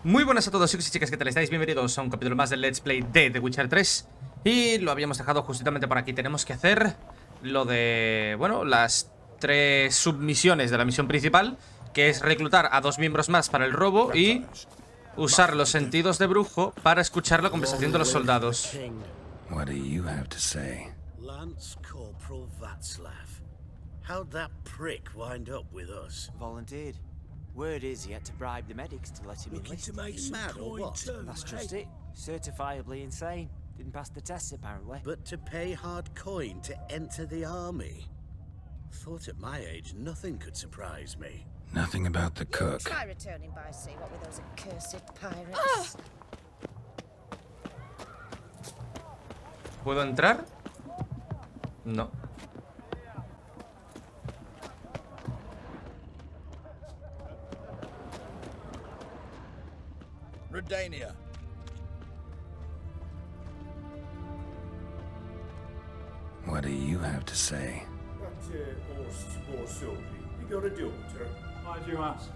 Muy buenas a todos chicos y chicas, ¿qué tal estáis? Bienvenidos a un capítulo más del Let's Play de The Witcher 3. Y lo habíamos dejado justamente por aquí. Tenemos que hacer lo de, bueno, las 3 submisiones de la misión principal, que es reclutar a 2 miembros más para el robo y usar los sentidos de brujo para escuchar la conversación de los soldados. What do you have to say? Lance Corporal Václav. How'd that prick wind up with us? Volunteered. Word is he had to bribe the medics to let him Looking enlist. to make some Mad or coin what? too, That's just eh? it. Certifiably insane. Didn't pass the tests apparently. But to pay hard coin to enter the army? Thought at my age nothing could surprise me. Nothing about the cook. Try returning by sea, what with those accursed pirates. ¿Puedo entrar? No. Redania. What do you have to say? You got a daughter? Why do you ask?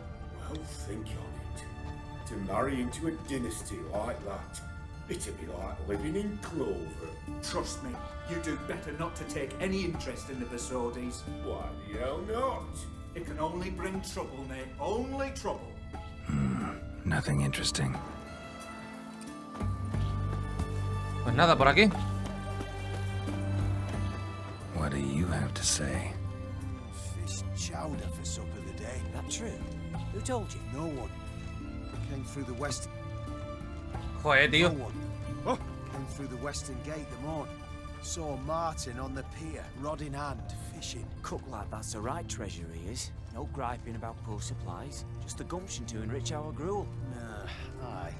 Well, think on it. To marry into a dynasty like that, it'd be like living in clover. Trust me, you do better not to take any interest in the Besodis. Why the hell not? It can only bring trouble, mate. Only trouble. Nothing interesting. Pues nada, por aquí. What do you have to say? Fish chowder for supper today. That true? Who told you? No one. Came through the western. Joder, tío. No one. Came through the western gate the morning. Saw Martin on the pier, rod in hand, fishing. Cook like that's the right treasure he is. No griping about poor supplies. Just the gumption to enrich our gruel. Nah, aye.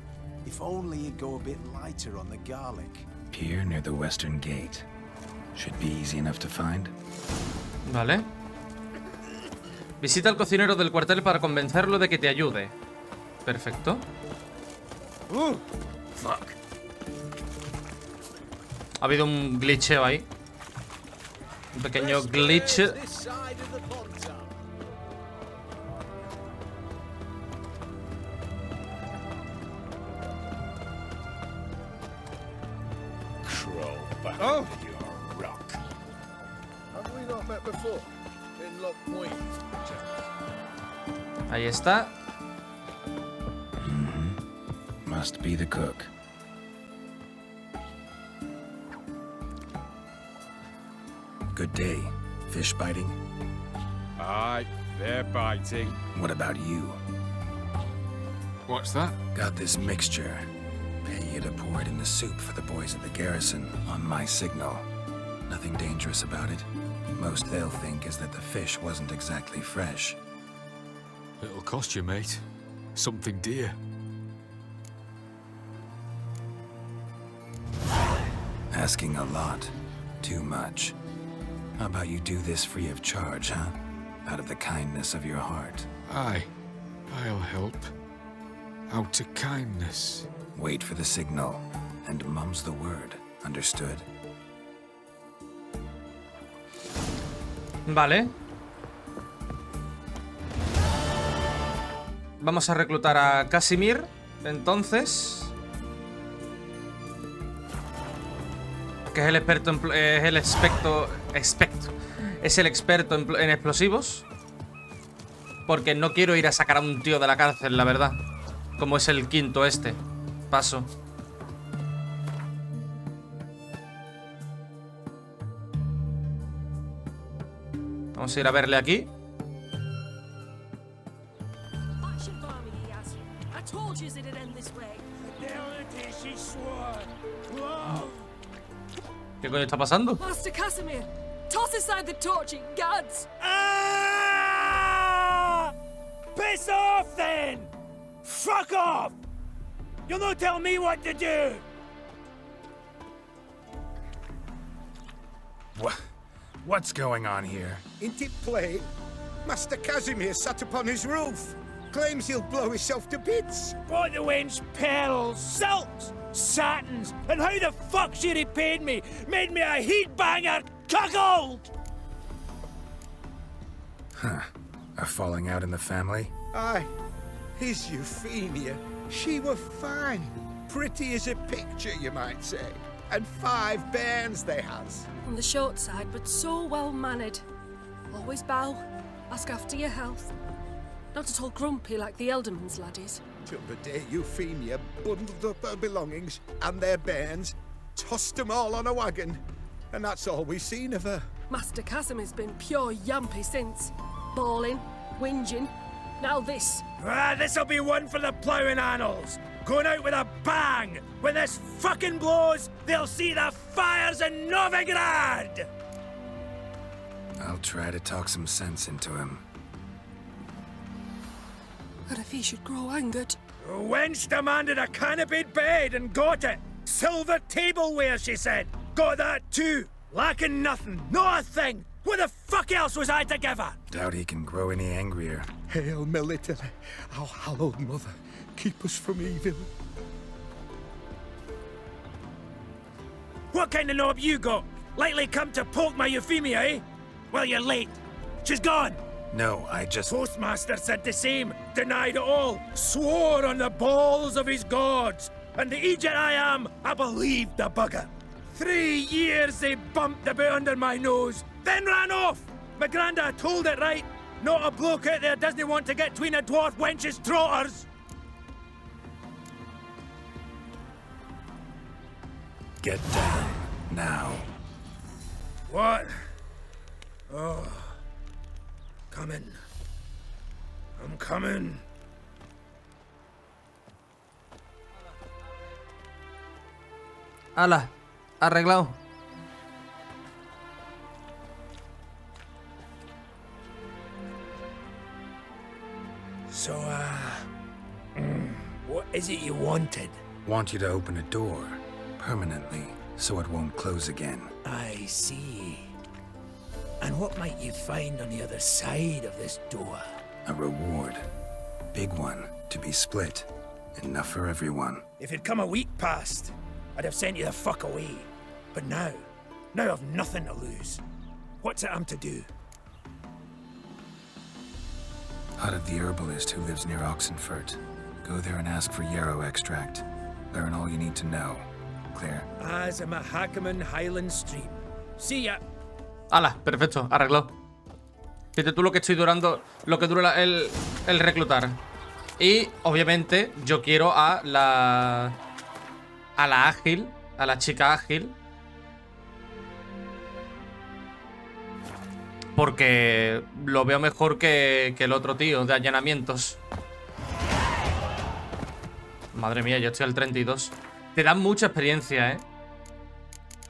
If only he'd go a bit lighter on the garlic. Pier near the western gate. Should be easy enough to find. Vale. Visita al cocinero del cuartel para convencerlo de que te ayude. Perfecto. Fuck. Ha habido un glitcheo ahí. Un pequeño glitch. This side of the pond. Crawl back Oh. into your rock. Have we not met before? In Loch Point. Ahí está. Must be the cook. Good day. Fish biting? Aye, they're biting. What about you? What's that? Got this mixture. Pay you to pour it in the soup for the boys at the garrison on my signal. Nothing dangerous about it. Most they'll think is that the fish wasn't exactly fresh. It'll cost you, mate. Something dear. Asking a lot. Too much. How about you do this free of charge, huh? Out of the kindness of your heart. Aye, I'll help. Out of kindness. Wait for the signal, and mum's the word. Understood? Vale. Vamos a reclutar a Casimir. Entonces, que es el experto en, es el experto en explosivos. Porque no quiero ir a sacar a un tío de la cárcel, la verdad. Como es el quinto este. Paso. Vamos a ir a verle aquí. ¿Qué coño está pasando? Master Casimir, toss aside the torching gods. Ah! Piss off then! Fuck off! You'll not tell me what to do! What's going on here? Ain't it plain? Master Casimir sat upon his roof. Claims he'll blow himself to bits. Bought the wench pearls, silks, satins, and how the fuck she repaid me? Made me a heat-banger cuckold! Huh. A falling out in the family? Aye. His Euphemia, she were fine. Pretty as a picture, you might say. And 5 bairns they has. On the short side, but so well-mannered. Always bow, ask after your health. Not at all grumpy like the Elderman's laddies. Till the day Euphemia bundled up her belongings and their bairns, tossed 'em all on a wagon. And that's all we've seen of her. Master Casimir's been pure yampy since. Bawling, whinging, now this. This'll be one for the ploughing annals. Going out with a bang. When this fucking blows, they'll see the fires in Novigrad! I'll try to talk some sense into him. What if he should grow angered? Wench demanded a canopied bed and got it. Silver tableware, she said. Got that too. Lacking nothing, not a thing. What the fuck else was I to give her? Doubt he can grow any angrier. Hail Military, our hallowed mother, keep us from evil. What kind of knob you got? Likely come to poke my Euphemia, eh? Well, you're late. She's gone. No, I just... Postmaster said the same. Denied it all. Swore on the balls of his gods. And the Egypt I am, I believed the bugger. 3 years they bumped about under my nose, then ran off. My granda told it right. Not a bloke out there doesn't want to get between a dwarf wench's trotters. Get down, now. What? Oh. Coming. I'm coming. ¡Hala! Arreglado. So, what is it you wanted? Want you to open a door, permanently, so it won't close again. I see. And what might you find on the other side of this door? A reward. Big one, to be split. Enough for everyone. If it'd come a week past, I'd have sent you the fuck away. But now I've nothing to lose. What's it I'm to do? Out of the herbalist who lives near Oxenfurt. Go there and ask for yarrow extract. Learn all you need to know. Clear? As a Mahakaman Highland Stream. See ya. ¡Hala! Perfecto, arregló. Fíjate tú lo que estoy durando, lo que dura el reclutar. Y obviamente yo quiero a la ágil, a la chica ágil. Porque lo veo mejor que el otro tío de allanamientos. Madre mía, yo estoy al 32. Te dan mucha experiencia, ¿eh?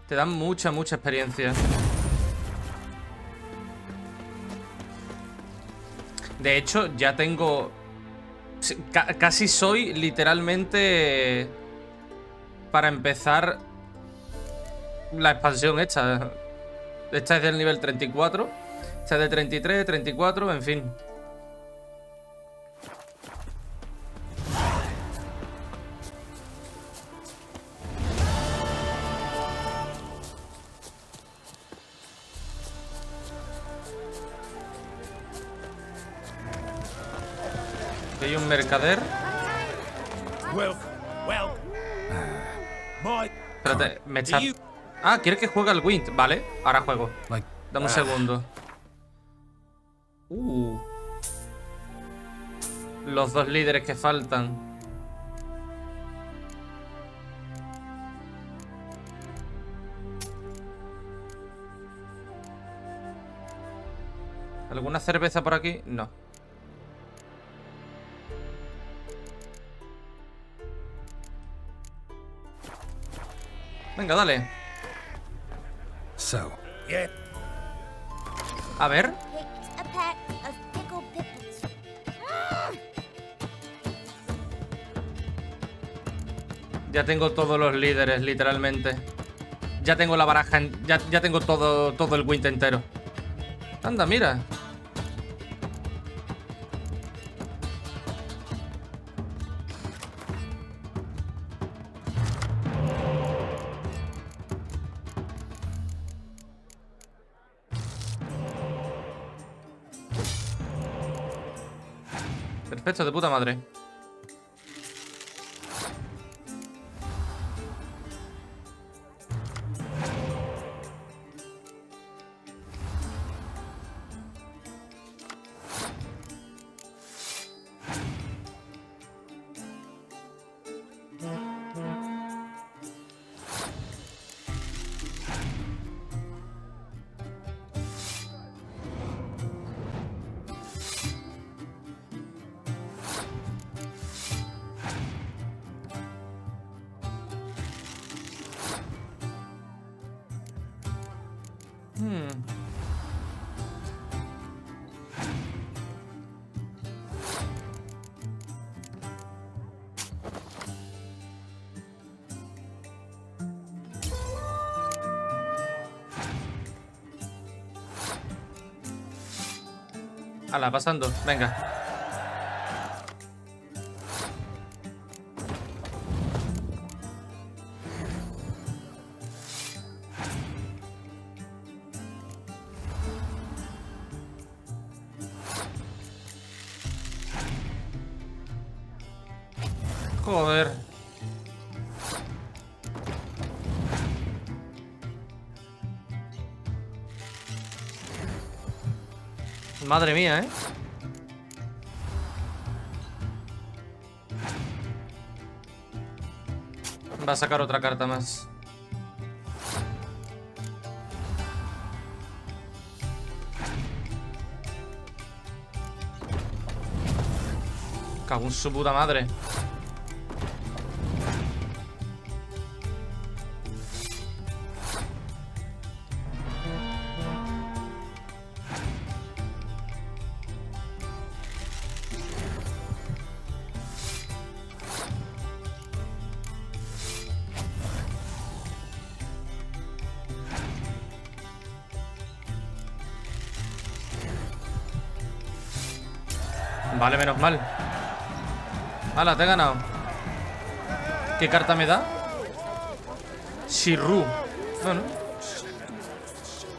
Te dan mucha experiencia. De hecho, ya tengo... Casi soy literalmente... Para empezar... La expansión esta. Esta es del nivel 34. Esta es de 33, 34, en fin. Hay un mercader. Espérate, me echa... Ah, ¿quiere que juegue al Wind? Vale, ahora juego. Dame un segundo. Los 2 líderes que faltan. ¿Alguna cerveza por aquí? No. Venga, dale. So. A ver. Ya tengo todos los líderes, literalmente. Ya tengo la baraja, ya tengo todo el Wind entero. Anda, mira. Perfecto, de puta madre. Hala, pasando, venga. Joder. Madre mía, ¿eh? Va a sacar otra carta más. Cago en su puta madre. Vale, menos mal. Hala, te he ganado. ¿Qué carta me da? Shirru. Bueno.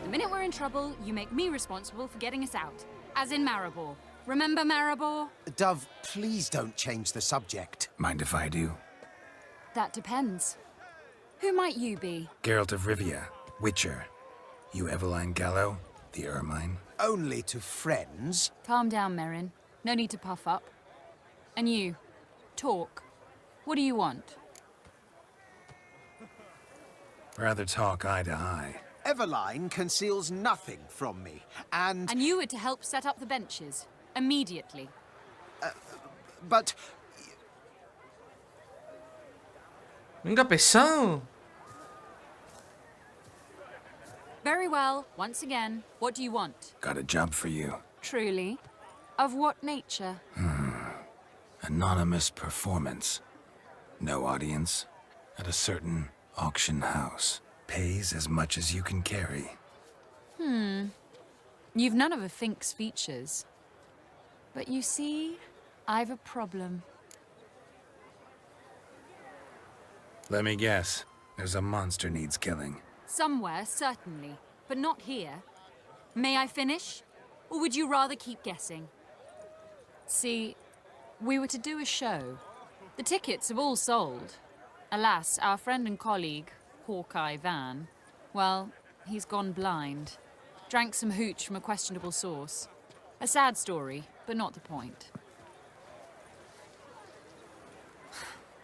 The minute we're in trouble, you make me responsible for getting us out. As in Maribor. Remember Maribor? Dove, please don't change the subject. Mind if I do? That depends. Who might you be? Geralt of Rivia, Witcher. You Eveline Gallo, the Ermine? Only to friends. Calm down, Merrin. No need to puff up. And you, talk. What do you want? Rather talk eye to eye. Eveline conceals nothing from me, and... And you were to help set up the benches. Immediately. But... Venga, pesado. Very well. Once again, what do you want? Got a job for you. Truly? Of what nature? Anonymous performance. No audience. At a certain auction house. Pays as much as you can carry. You've none of a Fink's features. But you see, I've a problem. Let me guess. There's a monster needs killing. Somewhere, certainly. But not here. May I finish? Or would you rather keep guessing? See, we were to do a show. The tickets have all sold. Alas, our friend and colleague, Hawkeye Van, well, he's gone blind. Drank some hooch from a questionable source. A sad story, but not the point.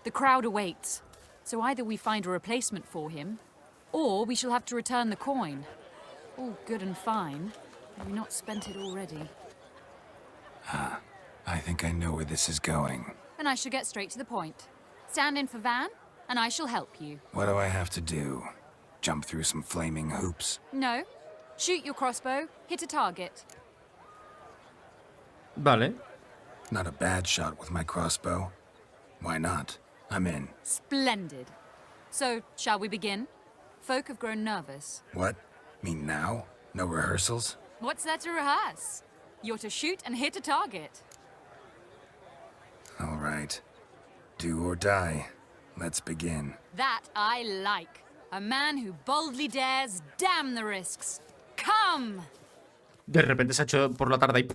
The crowd awaits, so either we find a replacement for him, or we shall have to return the coin. All good and fine. Have we not spent it already? I think I know where this is going. Then I shall get straight to the point. Stand in for Van, and I shall help you. What do I have to do? Jump through some flaming hoops? No. Shoot your crossbow, hit a target. Vale. Not a bad shot with my crossbow. Why not? I'm in. Splendid. So, shall we begin? Folk have grown nervous. What? Mean now? No rehearsals? What's there to rehearse? You're to shoot and hit a target. All right. Do or die. Let's begin. That I like. A man who boldly dares, damn the risks. Come! De repente se ha hecho por la tarde y...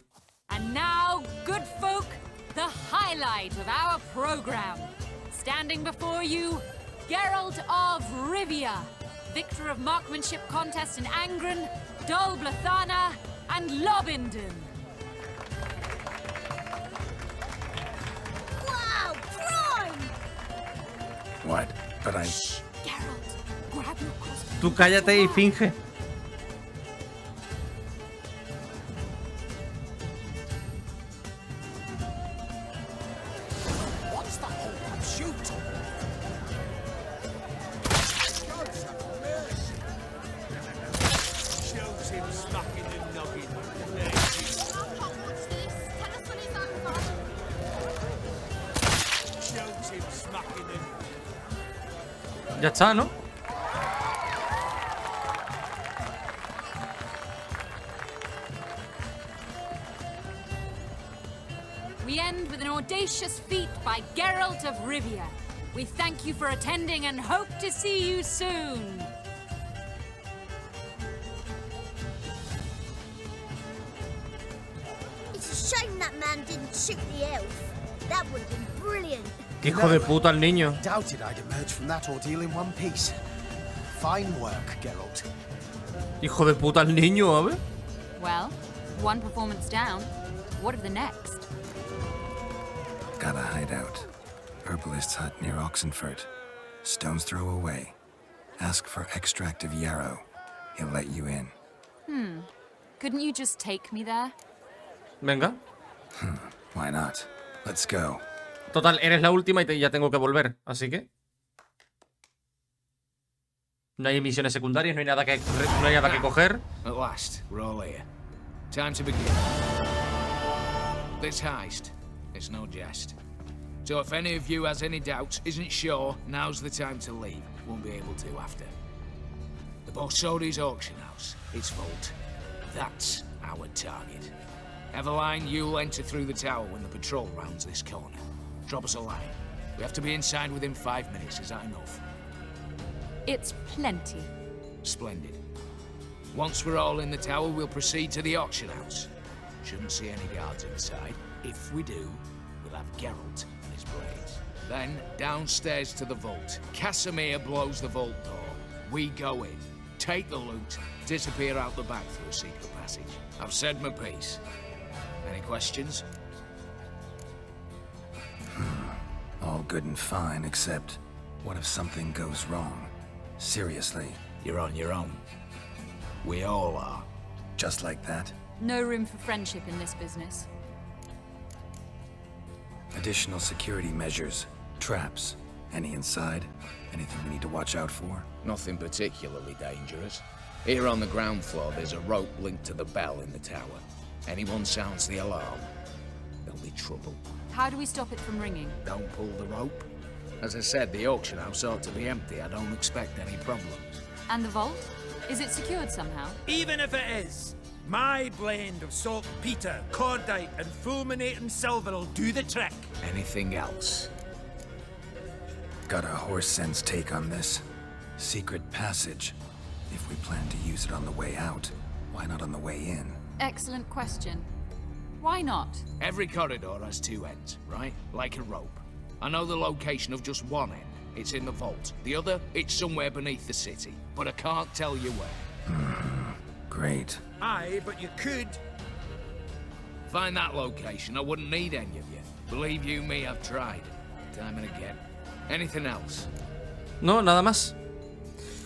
And now, good folk, the highlight of our program. Standing before you, Geralt of Rivia, victor of marksmanship contests in Angren, Dol Blathana, and Lobindon. Wow, prime! What? But I... Shh, Geralt, grab your crossbow. Tú cállate y finge. What's the whole up? Shoot! Ya está, ¿no? We end with an audacious feat by Geralt of Rivia. We thank you for attending and hope to see you soon. It's a shame that man didn't shoot the elf. That would have been brilliant. Qué hijo de puta el niño. Doubted I'd emerge from that ordeal in one piece. Fine work, Geralt. Hijo de puta el niño, a ver. Well, one performance down. What of the next? Got a hideout. Herbalist's hut near Oxenfurt. Stone's throw away. Ask for extract of yarrow. He'll let you in. Couldn't you just take me there? Venga. Why not? Let's go. Total, eres la última y ya tengo que volver, así que... No hay misiones secundarias, no hay nada que coger. At last, we're all here. Time to begin. This heist, it's no jest. So if any of you has any doubts, isn't sure, now's the time to leave. Won't be able to after. The Borsodi's auction house, its vault. That's our target. Eveline, you'll enter through the tower when the patrol rounds this corner. Drop us a line. We have to be inside within 5 minutes. Is that enough? It's plenty. Splendid. Once we're all in the tower, we'll proceed to the auction house. Shouldn't see any guards inside. If we do, we'll have Geralt and his blades. Then, downstairs to the vault. Casimir blows the vault door. We go in, take the loot, disappear out the back through a secret passage. I've said my piece. Any questions? All good and fine, except what if something goes wrong? Seriously. You're on your own. We all are. Just like that? No room for friendship in this business. Additional security measures. Traps. Any inside? Anything we need to watch out for? Nothing particularly dangerous. Here on the ground floor, there's a rope linked to the bell in the tower. Anyone sounds the alarm, there'll be trouble. How do we stop it from ringing? Don't pull the rope. As I said, the auction house ought to be empty. I don't expect any problems. And the vault? Is it secured somehow? Even if it is, my blend of saltpeter, cordite, and fulminating silver will do the trick. Anything else? Got a horse sense take on this. Secret passage. If we plan to use it on the way out, why not on the way in? Excellent question. Why not? Every corridor has two ends, right? Like a rope. I know the location of just one end. It's in the vault. The other, it's somewhere beneath the city. But I can't tell you where. Great. Aye, but you could. Find that location, I wouldn't need any of you. Believe you me, I've tried. Time and again. Anything else? No, nada más.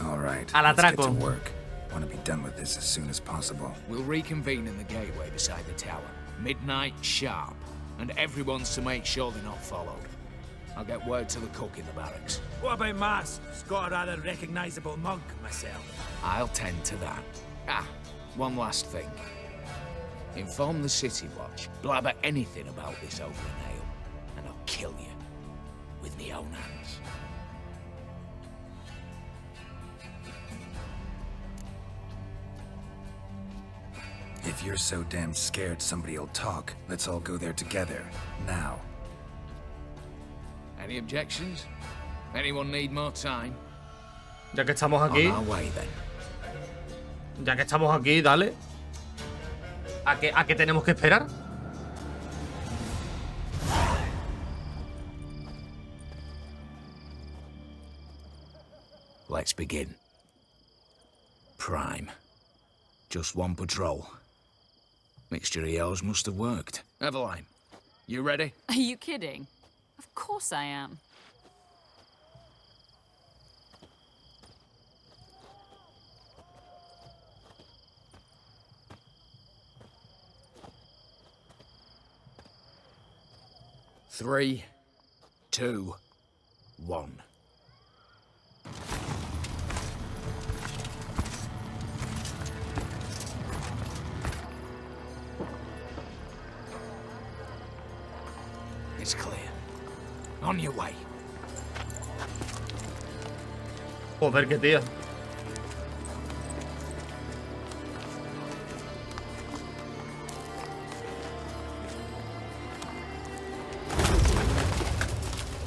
All right. Al Let's get to atraco. work. Want to be done with this as soon as possible. We'll reconvene in the gateway beside the tower. Midnight sharp. And everyone's to make sure they're not followed. I'll get word to the cook in the barracks. What about masks? Got a rather recognisable mug myself. I'll tend to that. Ah, one last thing. Inform the City Watch. Blabber anything about this over an ale, and I'll kill you. With my own hands. If you're so damn scared somebody'll talk, let's all go there together. Now. Any objections? Anyone need more time? Ya que estamos aquí. On our way, then. Ya que estamos aquí, dale. ¿A qué tenemos que esperar? Let's begin. Prime. Just one patrol. Mixture of yours must have worked. Eveline, you ready? Are you kidding? Of course I am. Three, 2, 1. It's clear. On On your way. Joder, qué tío.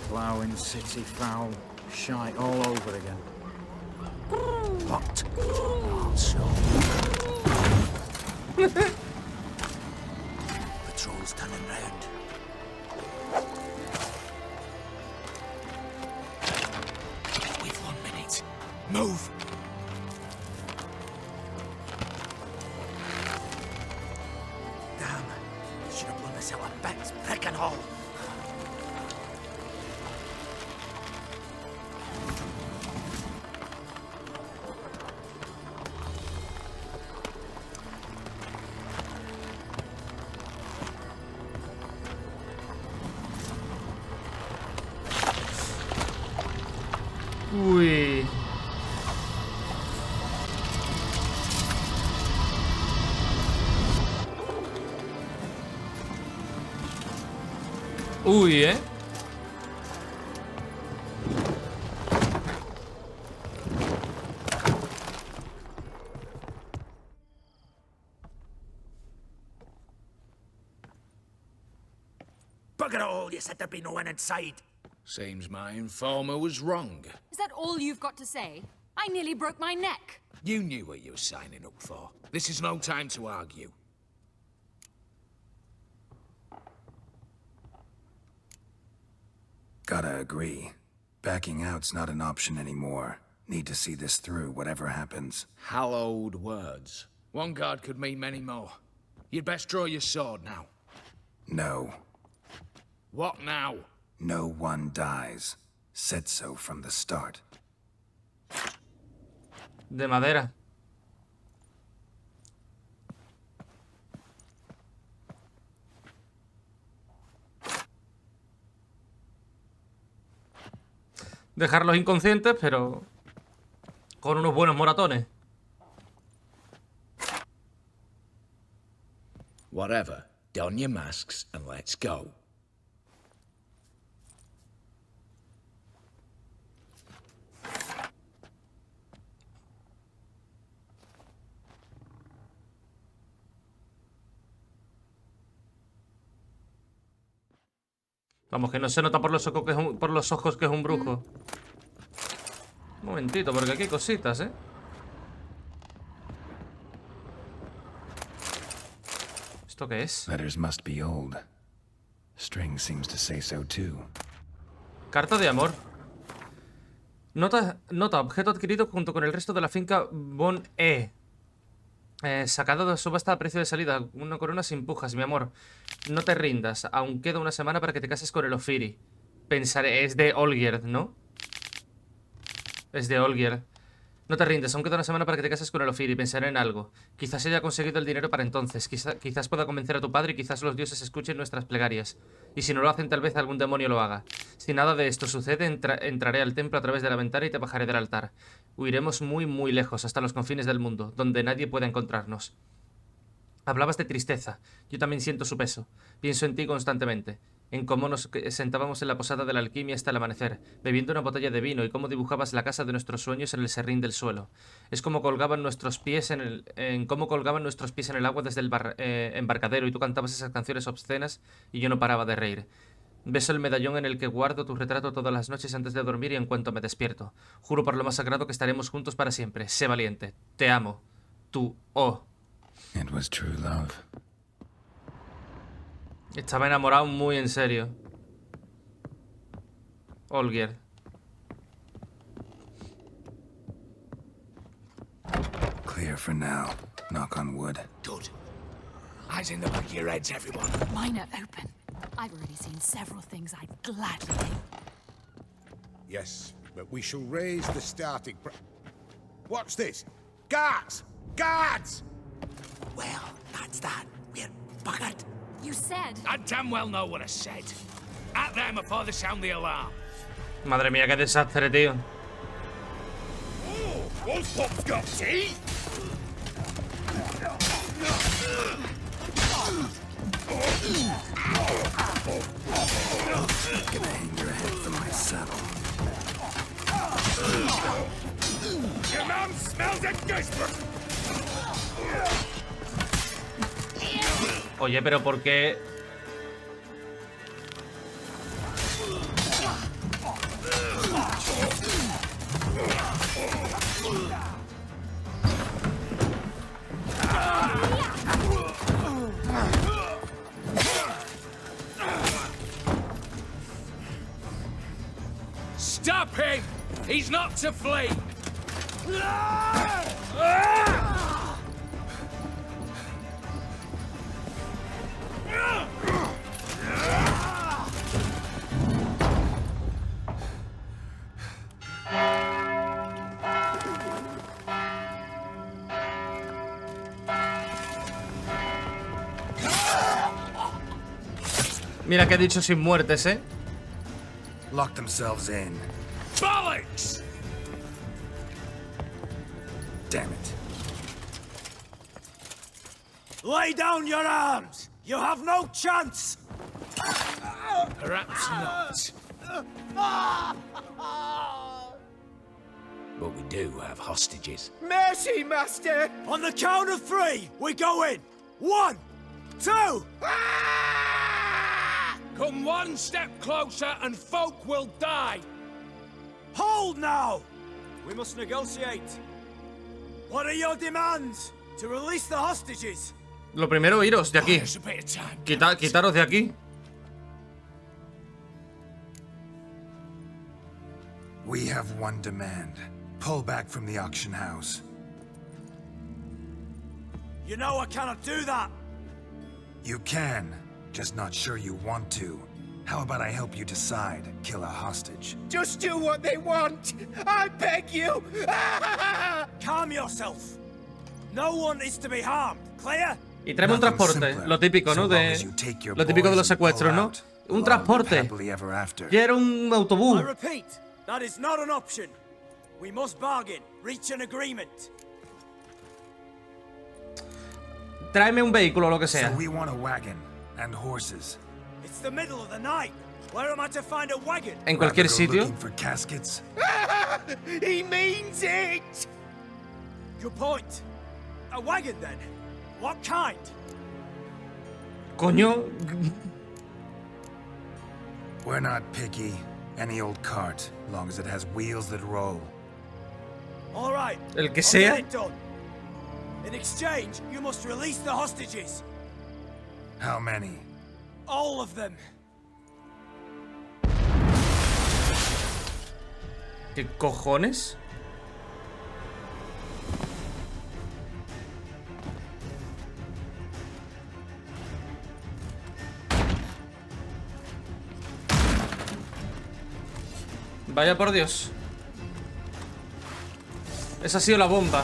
Ploughing city foul. Shite all over again. What? Also. Patrol's turning round. We've 1 minute. Move! Damn. Should have blown this out of bits, prick and all. Uy. Uy, Bugger it all, you said there'd be no one inside. Seems my informer was wrong. Is that all you've got to say? I nearly broke my neck. You knew what you were signing up for. This is no time to argue. Gotta agree. Backing out's not an option anymore. Need to see this through, whatever happens. Hallowed words. One guard could mean many more. You'd best draw your sword now. No. What now? No one dies. Said so from the start. De madera. Dejarlos inconscientes, pero con unos buenos moratones. Whatever. Don your masks and let's go. Vamos, que no se nota por los ojos que es un brujo. Un momentito, porque aquí hay cositas, ¿eh? ¿Esto qué es? Letters must be old. String seems to say so too. Carta de amor. Nota, objeto adquirido junto con el resto de la finca Bon E. Sacado de subasta a precio de salida. Una corona sin pujas, mi amor. No te rindas. Aún queda una semana para que te cases con el Ofiri. Pensaré, es de Olgierd, ¿no? Es de Olgierd. No te rindas, aún queda una semana para que te cases con el Ofiri. Pensaré en algo. Quizás haya conseguido el dinero para entonces. Quizás pueda convencer a tu padre y quizás los dioses escuchen nuestras plegarias. Y si no lo hacen, tal vez algún demonio lo haga. Si nada de esto sucede, entraré al templo a través de la ventana y te bajaré del altar. Huiremos muy, muy lejos, hasta los confines del mundo, donde nadie pueda encontrarnos. Hablabas de tristeza. Yo también siento su peso. Pienso en ti constantemente. En cómo nos sentábamos en la posada de la alquimia hasta el amanecer, bebiendo una botella de vino, y cómo dibujabas la casa de nuestros sueños en el serrín del suelo. Es como colgaban nuestros pies cómo colgaban nuestros pies en el agua desde el embarcadero, y tú cantabas esas canciones obscenas y yo no paraba de reír. Beso el medallón en el que guardo tu retrato todas las noches antes de dormir y en cuanto me despierto. Juro por lo más sagrado que estaremos juntos para siempre. Sé valiente. Te amo. Tú, oh. It was true love. Estaba enamorado muy en serio. Olgierd. Clear for now. Knock on wood. Good. Eyes in the back of your heads, everyone. Mine are open. I've already seen several things I'd gladly do. Yes, but we shall raise the starting What's this? Guards! Guards! Well, that's that. We're buggered. You said... I damn well know what I said. At them before they sound the alarm. Madre mía, qué desastre, tío. Oh, old Pop's got teeth! Gonna hang your head. head from my saddle. Your mom smells a desperate. Oye, pero ¿por qué? Stop him! He's not to flee! Mira que he dicho sin muertes, ¿eh? Lock themselves in. Bollocks! Damn it. Lay down your arms! You have no chance! Perhaps not. But we do have hostages. Mercy, Master! On the count of 3, we go in! 1, 2! Come one step closer and folk will die! Hold now! We must negotiate. What are your demands? To release the hostages? Lo primero, iros de aquí. Quitaros de aquí. We have one demand. Pull back from the auction house. You know I cannot do that. You can, just not sure you want to. How about I help you decide? Kill a hostage. Just do what they want! I beg you! Calm yourself. No one is to be harmed. Clear? Y tráeme un transporte, lo típico, ¿no? Lo típico de los secuestros, ¿no? Un transporte. Quiero un autobús. I repeat, that is not an option. We must bargain, reach an agreement. Tráeme un vehículo o lo que sea. So we want a wagon and horses. It's the middle of the night. Where am I to find a wagon? En cualquier sitio. For caskets. He means it. Good point. A wagon then. What kind? Coño. We're not picky. Any old cart, long as it has wheels that roll. All right. El que sea. I'll get it done. In exchange, you must release the hostages. How many? All of them. ¿Qué cojones? Vaya por Dios. Esa ha sido la bomba.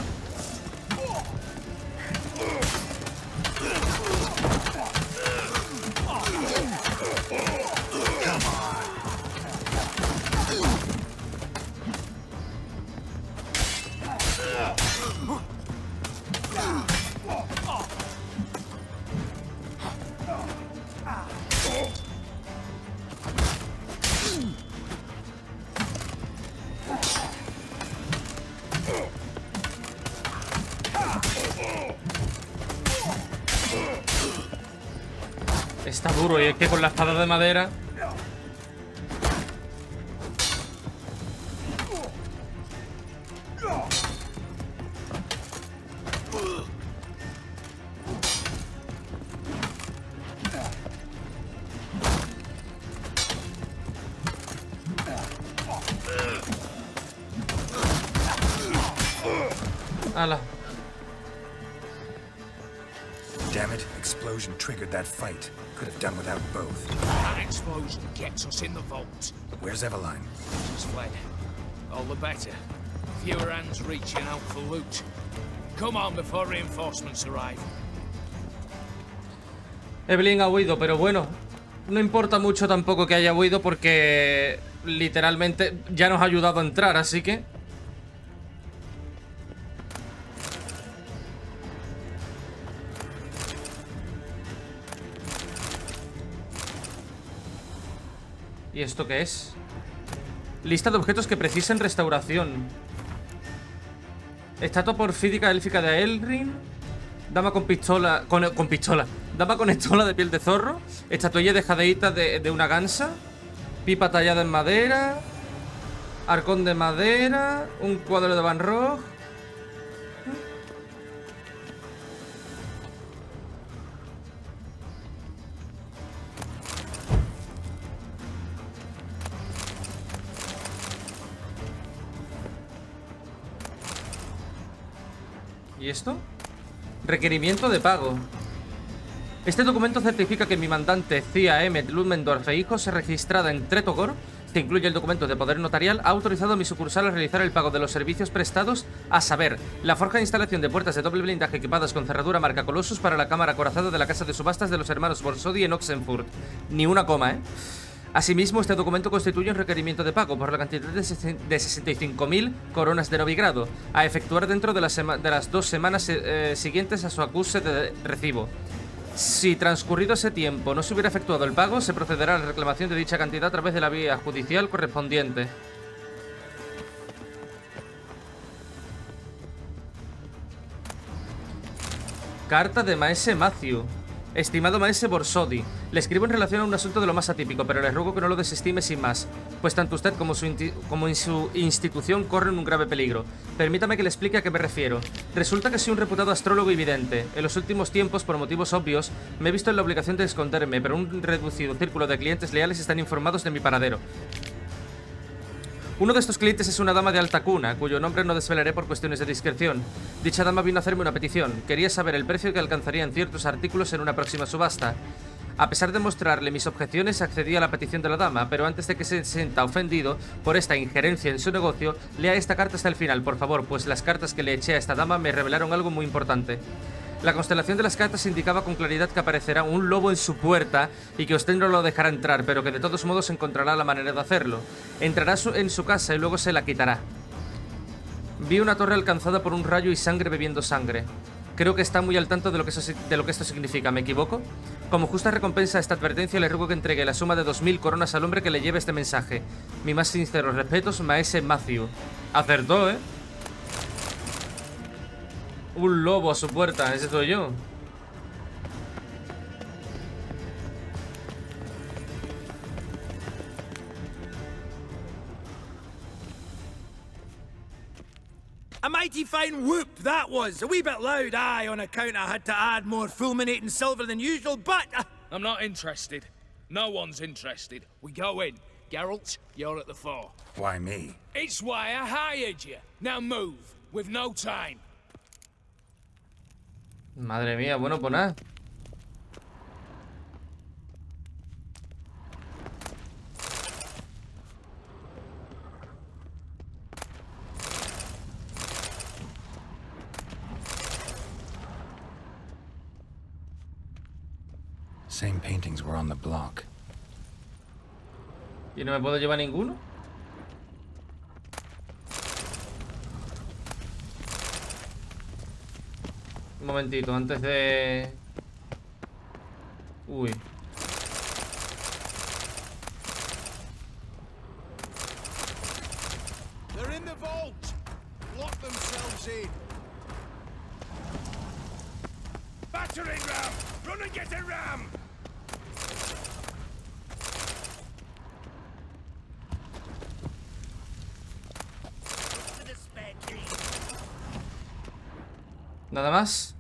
Está duro y es que con la espada de madera. Ala. Damn it, explosion triggered that fight. Could have done without both. That explosion gets us in the vault. Where's Eveline? She's fled. All the better. Fewer hands reaching out for loot. Come on before reinforcements arrive. Evelyn ha huido, pero bueno, no importa mucho tampoco que haya huido porque literalmente ya nos ha ayudado a entrar, así que... ¿Y esto qué es? Lista de objetos que precisen restauración. Estatua porfídica élfica de Elrin. Dama con pistola. Con pistola. Dama con estola de piel de zorro. Estatuilla de jadeíta de una gansa. Pipa tallada en madera. Arcón de madera. Un cuadro de Van Gogh. ¿Y esto? Requerimiento de pago. Este documento certifica que mi mandante Cia Emmet Ludmendorf e hijos, registrada en Tretogor, que incluye el documento de poder notarial, ha autorizado a mi sucursal a realizar el pago de los servicios prestados, a saber, la forja de instalación de puertas de doble blindaje equipadas con cerradura marca Colossus para la cámara acorazada de la casa de subastas de los hermanos Borsodi en Oxenfurt. Ni una coma, ¿eh? Asimismo, este documento constituye un requerimiento de pago por la cantidad de 65.000 coronas de novigrado, a efectuar dentro de las 2 semanas siguientes a su acuse de recibo. Si transcurrido ese tiempo no se hubiera efectuado el pago, se procederá a la reclamación de dicha cantidad a través de la vía judicial correspondiente. Carta de Maese Matthew. Estimado Maese Borsodi, le escribo en relación a un asunto de lo más atípico, pero le ruego que no lo desestime sin más, pues tanto usted como su institución corren un grave peligro. Permítame que le explique a qué me refiero. Resulta que soy un reputado astrólogo y vidente. En los últimos tiempos, por motivos obvios, me he visto en la obligación de esconderme, pero un reducido círculo de clientes leales están informados de mi paradero. Uno de estos clientes es una dama de alta cuna, cuyo nombre no desvelaré por cuestiones de discreción. Dicha dama vino a hacerme una petición. Quería saber el precio que alcanzaría en ciertos artículos en una próxima subasta. A pesar de mostrarle mis objeciones, accedí a la petición de la dama, pero antes de que se sienta ofendido por esta injerencia en su negocio, lea esta carta hasta el final, por favor, pues las cartas que le eché a esta dama me revelaron algo muy importante. La constelación de las cartas indicaba con claridad que aparecerá un lobo en su puerta y que usted no lo dejará entrar, pero que de todos modos encontrará la manera de hacerlo. Entrará en su casa y luego se la quitará. Vi una torre alcanzada por un rayo y sangre bebiendo sangre. Creo que está muy al tanto de lo que esto significa, ¿me equivoco? Como justa recompensa a esta advertencia le ruego que entregue la suma de 2.000 coronas al hombre que le lleve este mensaje. Mi más sinceros respetos, Maese Matthew. Acertó, ¿eh? Un lobo a su puerta, ese soy yo. A mighty fine whoop that was. A wee bit loud, aye, on account I had to add more fulminating silver than usual, but... I'm not interested. No one's interested. We go in. Geralt, you're at the fore. Why me? It's why I hired you. Now move. We've no time. Madre mía, bueno, pues nada. Same paintings were on the block. ¿Y no me puedo llevar ninguno? Un momentito, antes de... Uy. They're in the vault. Lock themselves in. Battering ram! Run and get a ram! ¿Nada más?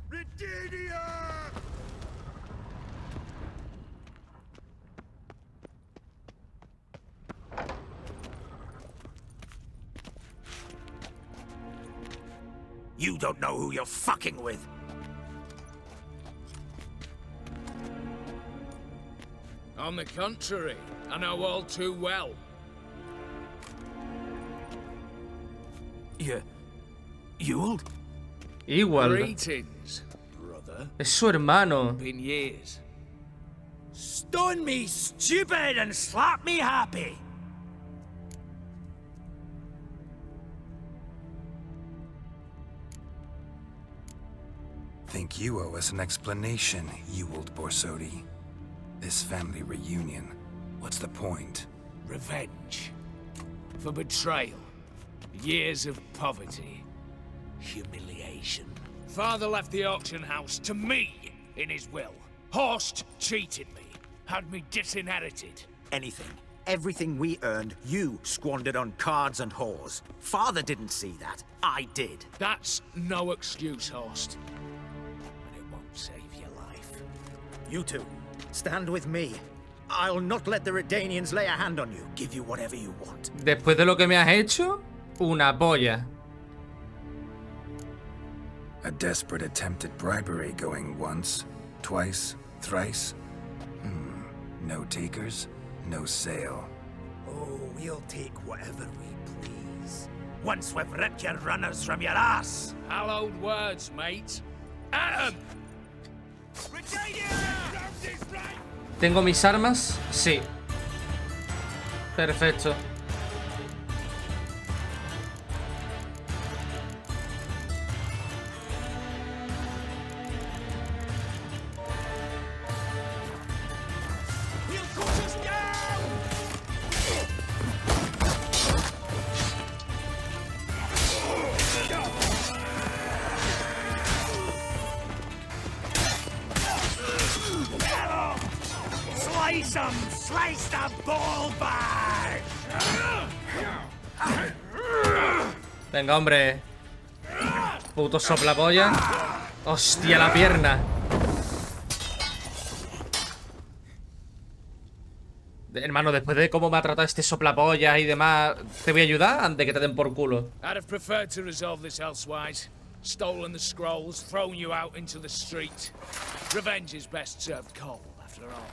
You don't know who you're fucking with. On the contrary, I know all too well. Ewald? Ewald. Greetings, brother. Es su hermano. Been years. Stone me stupid and slap me happy. Think you owe us an explanation, Ewald Borsodi. This family reunion, what's the point? Revenge. for betrayal, years of poverty, humiliation. Father left the auction house to me in his will. Horst cheated me, had me disinherited. Anything. Everything we earned, you squandered on cards and whores. Father didn't see that. I did. That's no excuse, Horst. But it won't save your life. You two, stand with me. I'll not let the Redanians lay a hand on you. Give you whatever you want. Después de lo que me has hecho, una polla. A desperate attempt at bribery going once, twice, thrice. No takers, no sale. Oh, we'll take whatever we please. Once we've ripped your runners from your ass. Hallowed words, mate. At 'em! ¿Tengo mis armas? Sí. Perfecto. Slice 'em! Slice the ball bag! Venga, hombre. Puto soplapolla. Hostia, la pierna. Hermano, después de cómo me ha tratado este soplapolla y demás, ¿te voy a ayudar antes de que te den por culo? I'd have preferred to resolve this elsewise. Stolen the scrolls, thrown you out into the street. Revenge is best served cold, after all.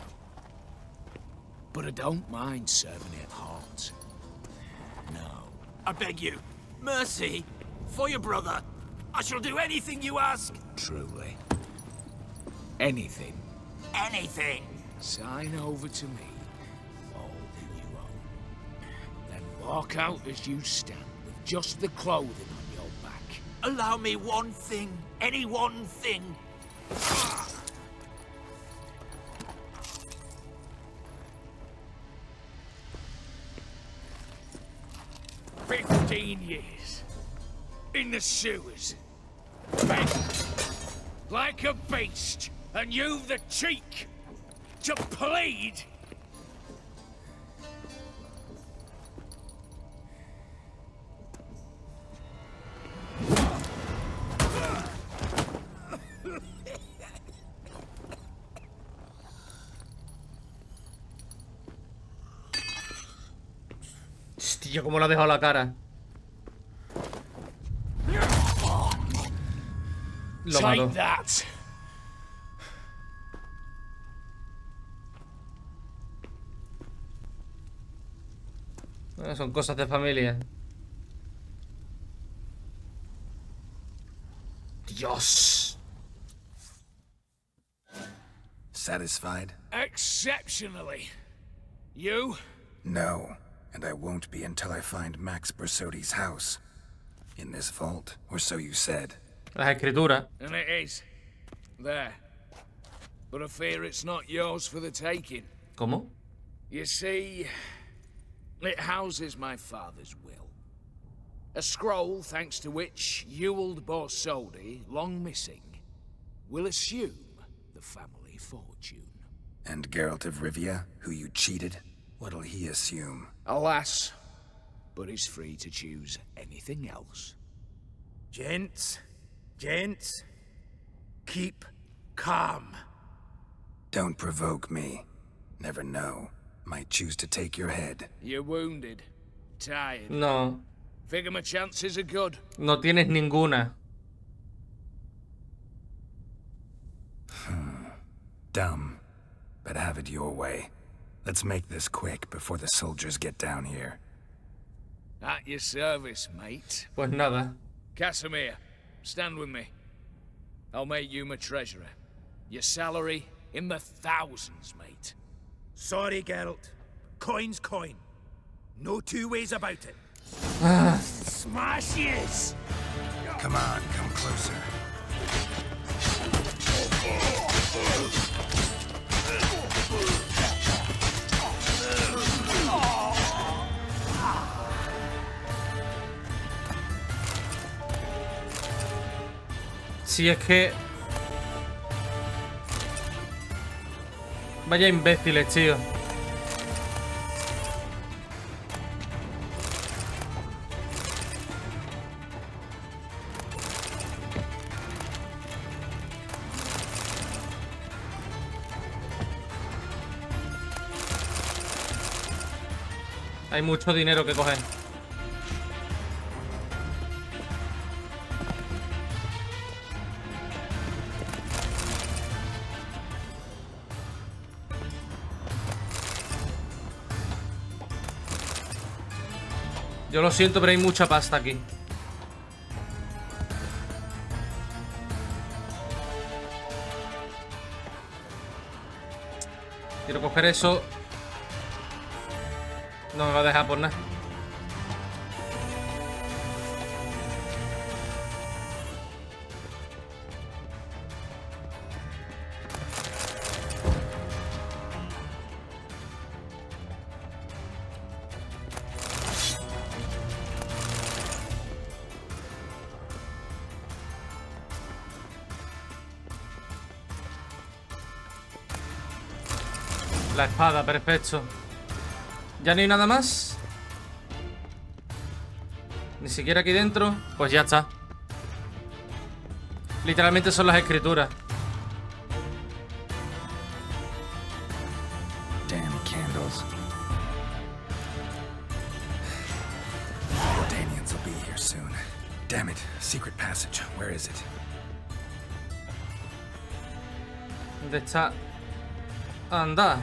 But I don't mind serving it hot. No. I beg you, mercy, for your brother. I shall do anything you ask. Truly. Anything. Anything. Sign over to me all that you own. Then walk out as you stand with just the clothing on your back. Allow me one thing. Any one thing. 15 years. In the sewers. Begging. Like a beast. And you've the cheek to plead. Hostia, cómo le ha dejado la cara. Lo mató. Son cosas de familia. Dios. Satisfied? Exceptionally. You? No, and I won't be until I find Max Bersodi's house. In this vault, or so you said. La escritura. And it is. There. But I fear it's not yours for the taking. ¿Cómo? You see, it houses my father's will. A scroll thanks to which Ewald Bersodi, long missing, will assume the family fortune. And Geralt of Rivia, who you cheated, what'll he assume? Alas, but he's free to choose anything else. Gents, keep calm. Don't provoke me. Never know. Might choose to take your head. You're wounded. Tired. No. Figure my chances are good. No tienes ninguna. Dumb. But have it your way. Let's make this quick before the soldiers get down here. At your service, mate. Pues nada. Casimir, stand with me. I'll make you my treasurer. Your salary in the thousands, mate. Sorry, Geralt. Coin's coin. No two ways about it. Smash yes! Come on, come closer. Si es que... Vaya imbéciles, tío. Hay mucho dinero que coger. Yo lo siento, pero hay mucha pasta aquí. Quiero coger eso. No me va a dejar por nada. La espada, perfecto. ¿Ya no hay nada más? Ni siquiera aquí dentro. Pues ya está. Literalmente son las escrituras. Damn candles. Danians will be here soon. Damn it. Secret passage. Where is it? ¿Dónde está? Anda.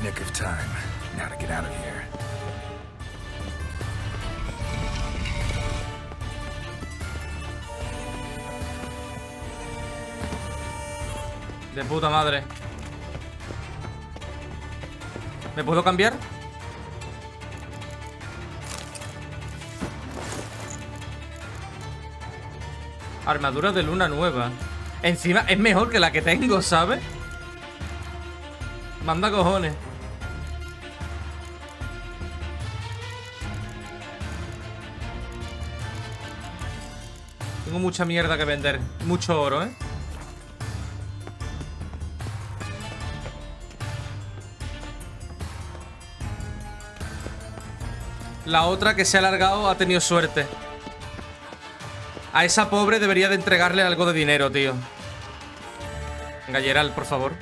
Nick of time. Now to get out of here. De puta madre. ¿Me puedo cambiar? Armadura de luna nueva. Encima es mejor que la que tengo, ¿sabes? Manda cojones. Tengo mucha mierda que vender. Mucho oro, ¿eh? La otra que se ha alargado ha tenido suerte. A esa pobre debería de entregarle algo de dinero, tío. Venga, Geralt, por favor.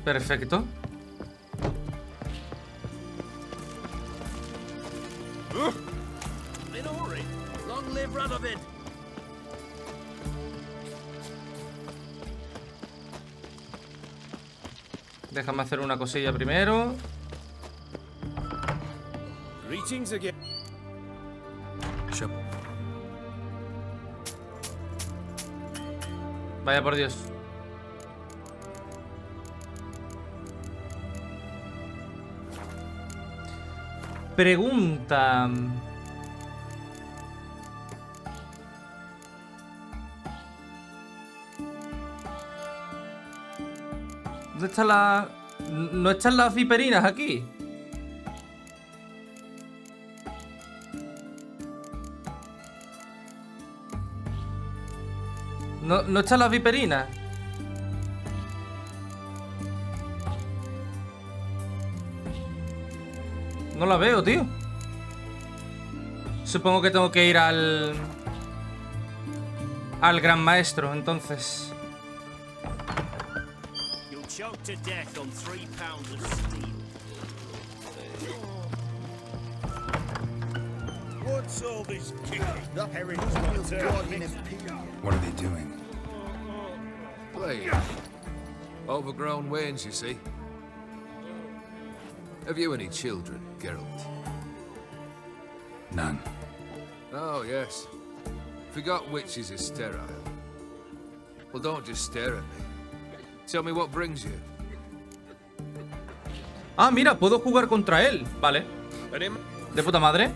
Perfecto. Déjame hacer una cosilla primero. Vaya por Dios. Pregunta. ¿Dónde está la...? ¿No están las viperinas aquí? ¿No están las viperinas? No la veo, tío. Supongo que tengo que ir al gran maestro, entonces. What are they doing? Playing. Overgrown wains, you see. Have you any children, Geralt? None. Oh, yes. Forgot witches are sterile. Well, don't just stare at me. Tell me what brings you. Ah, mira, puedo jugar contra él. Vale. De puta madre.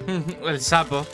El sapo.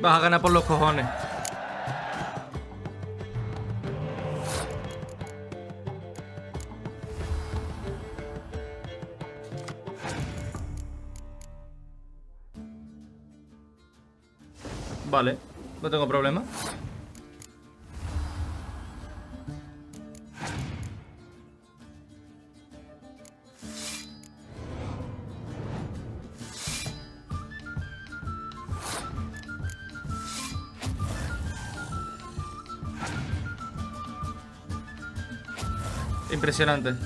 Vas a ganar por los cojones. Vale, no tengo problema. Impresionante.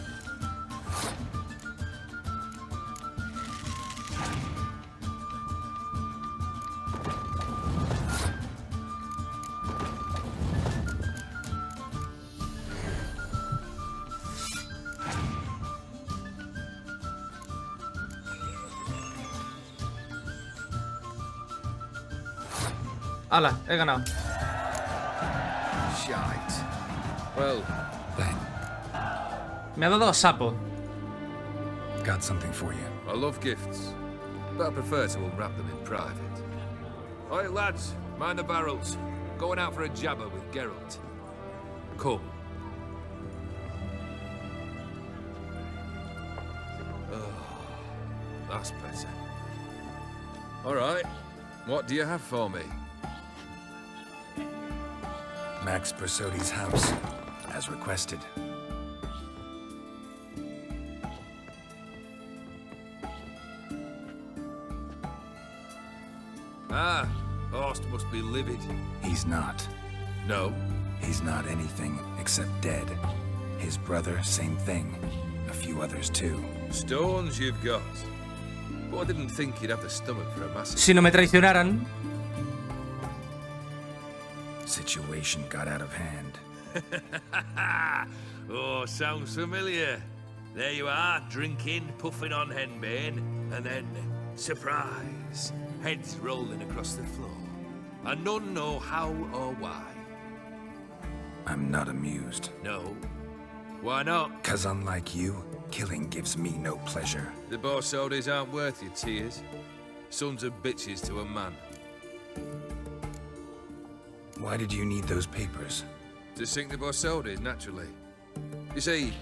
Hala, he ganado. Shite. Well, then. Me ha dado sapo. Got something for you. I love gifts, but I prefer to unwrap them in private. Oi, lads, mind the barrels. Going out for a jabber with Geralt. Come. Oh, that's better. All right, what do you have for me? Max Bersodi's house, as requested. Ah, Horst must be livid. He's not. No? He's not anything except dead. His brother, same thing. A few others too. Stones you've got. But I didn't think you'd have the stomach for a massacre. Si no me traicionaran. Situation got out of hand. Oh, sounds familiar. There you are, drinking, puffing on henbane, and then, surprise, heads rolling across the floor. And none know how or why. I'm not amused. No? Why not? 'Cause unlike you, killing gives me no pleasure. The Borsodis aren't worth your tears. Sons of bitches to a man. Why did you need those papers? To sink the Borsodis, naturally. You see,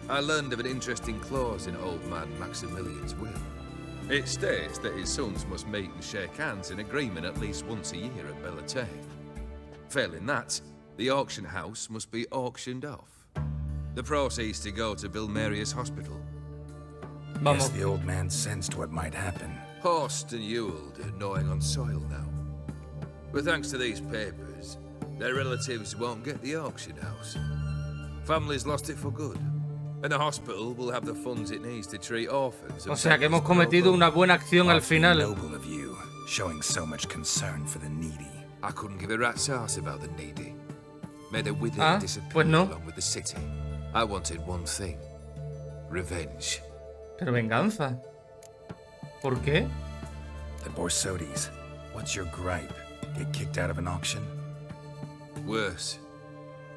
I learned of an interesting clause in old man Maximilian's will. It states that his sons must meet and shake hands in agreement at least once a year at Bellatane. Failing that, the auction house must be auctioned off. The proceeds to go to Vilmerius Hospital. Yes, the old man sensed what might happen. Horst and Ewald are gnawing on soil now. But thanks to these papers, their relatives won't get the auction house. Families lost it for good. And the hospital will have the funds it needs to treat orphans. O sea que hemos cometido una buena acción al final. Noble of you, showing so much concern for the needy. I couldn't give a rat's ass about the needy. Made a widow disappear pues no. along with the city. I wanted one thing. Revenge. Pero venganza. ¿Por qué? The Borsodis. What's your gripe? Get kicked out of an auction? Worse.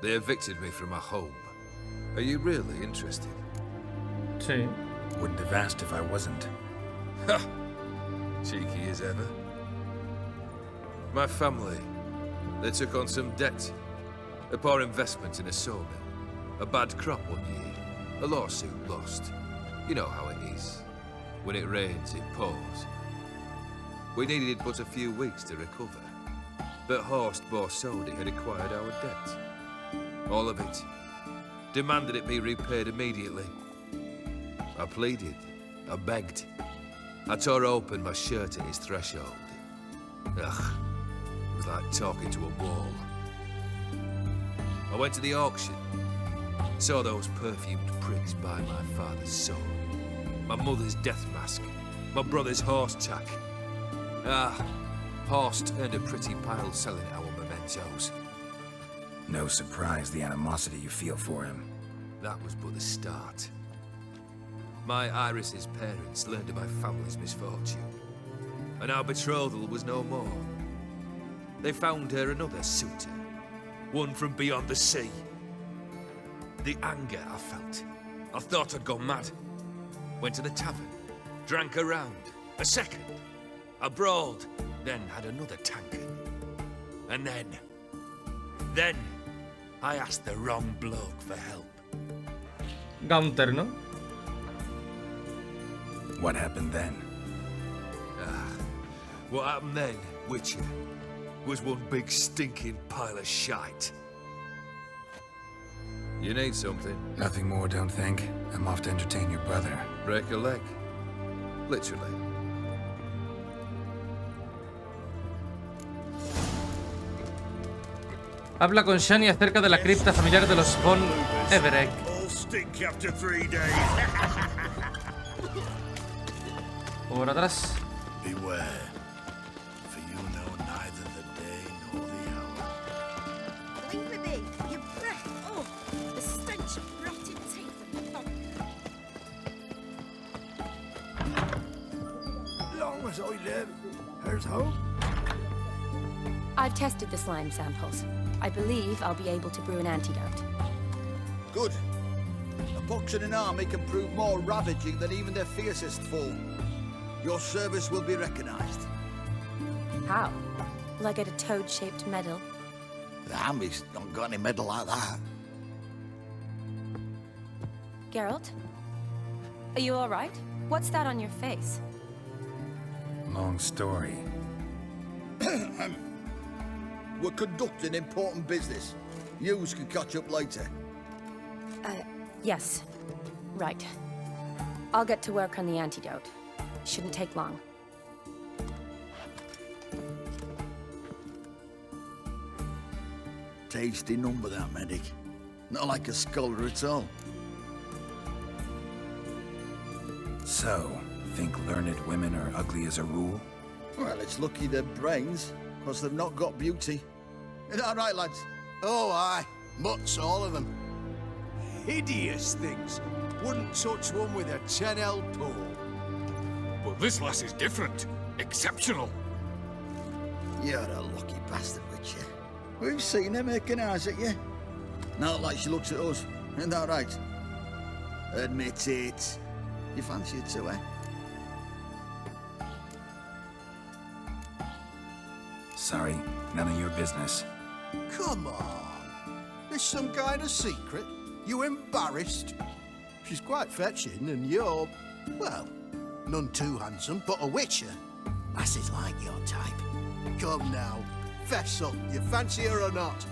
They evicted me from my home. Are you really interested? Sí. Wouldn't have asked if I wasn't. Ha! Cheeky as ever. My family, they took on some debt. A poor investment in a sawmill. A bad crop one year. A lawsuit lost. You know how it is. When it rains, it pours. We needed but a few weeks to recover. But Horst Borsodi had acquired our debt. All of it. Demanded it be repaid immediately. I pleaded. I begged. I tore open my shirt at his threshold. Ugh. It was like talking to a wall. I went to the auction. Saw those perfumed pricks buy my father's sword, my mother's death mask, my brother's horse tack. Horst earned a pretty pile selling our mementos. No surprise the animosity you feel for him. That was but the start. My Iris's parents learned of my family's misfortune, and our betrothal was no more. They found her another suitor, one from beyond the sea. The anger I felt. I thought I'd gone mad. Went to the tavern, drank a round, a second. I brawled, then had another tankard. And then I asked the wrong bloke for help. Gaunter, ¿no? What happened then? What happened then, Witcher, was one big stinking pile of shite. You need something? Nothing more, don't think. I'm off to entertain your brother. Break a leg. Literally. Habla con Shani acerca de la cripta familiar de los von Everett. Por atrás. Beware, for you know neither the day nor the hour. Leave with me, your breath. Oh, the stench of rotted teeth and funk. Long as I live, there's hope. I've tested the slime samples. I believe I'll be able to brew an antidote. Good. A box in an army can prove more ravaging than even their fiercest foe. Your service will be recognized. How? Will I get a toad-shaped medal? The army's not got any medal like that. Geralt? Are you all right? What's that on your face? Long story. We're conducting important business. Yous can catch up later. Yes. Right. I'll get to work on the antidote. Shouldn't take long. Tasty number, that medic. Not like a scholar at all. So, think learned women are ugly as a rule? Well, it's lucky they're brains, because they've not got beauty. Is that right, lads? Oh, aye. Mutts, all of them. Hideous things. Wouldn't touch one with a 10L pole. But this lass is different. Exceptional. You're a lucky bastard, Witcher. We've seen her making eyes at you. Not like she looks at us. Isn't that right? Admit it. You fancy it too, eh? Sorry, none of your business. Come on. There's some kind of secret. You embarrassed? She's quite fetching, and you're, well, none too handsome, but a witcher. Lasses like your type. Come now, fess up. You fancy her or not?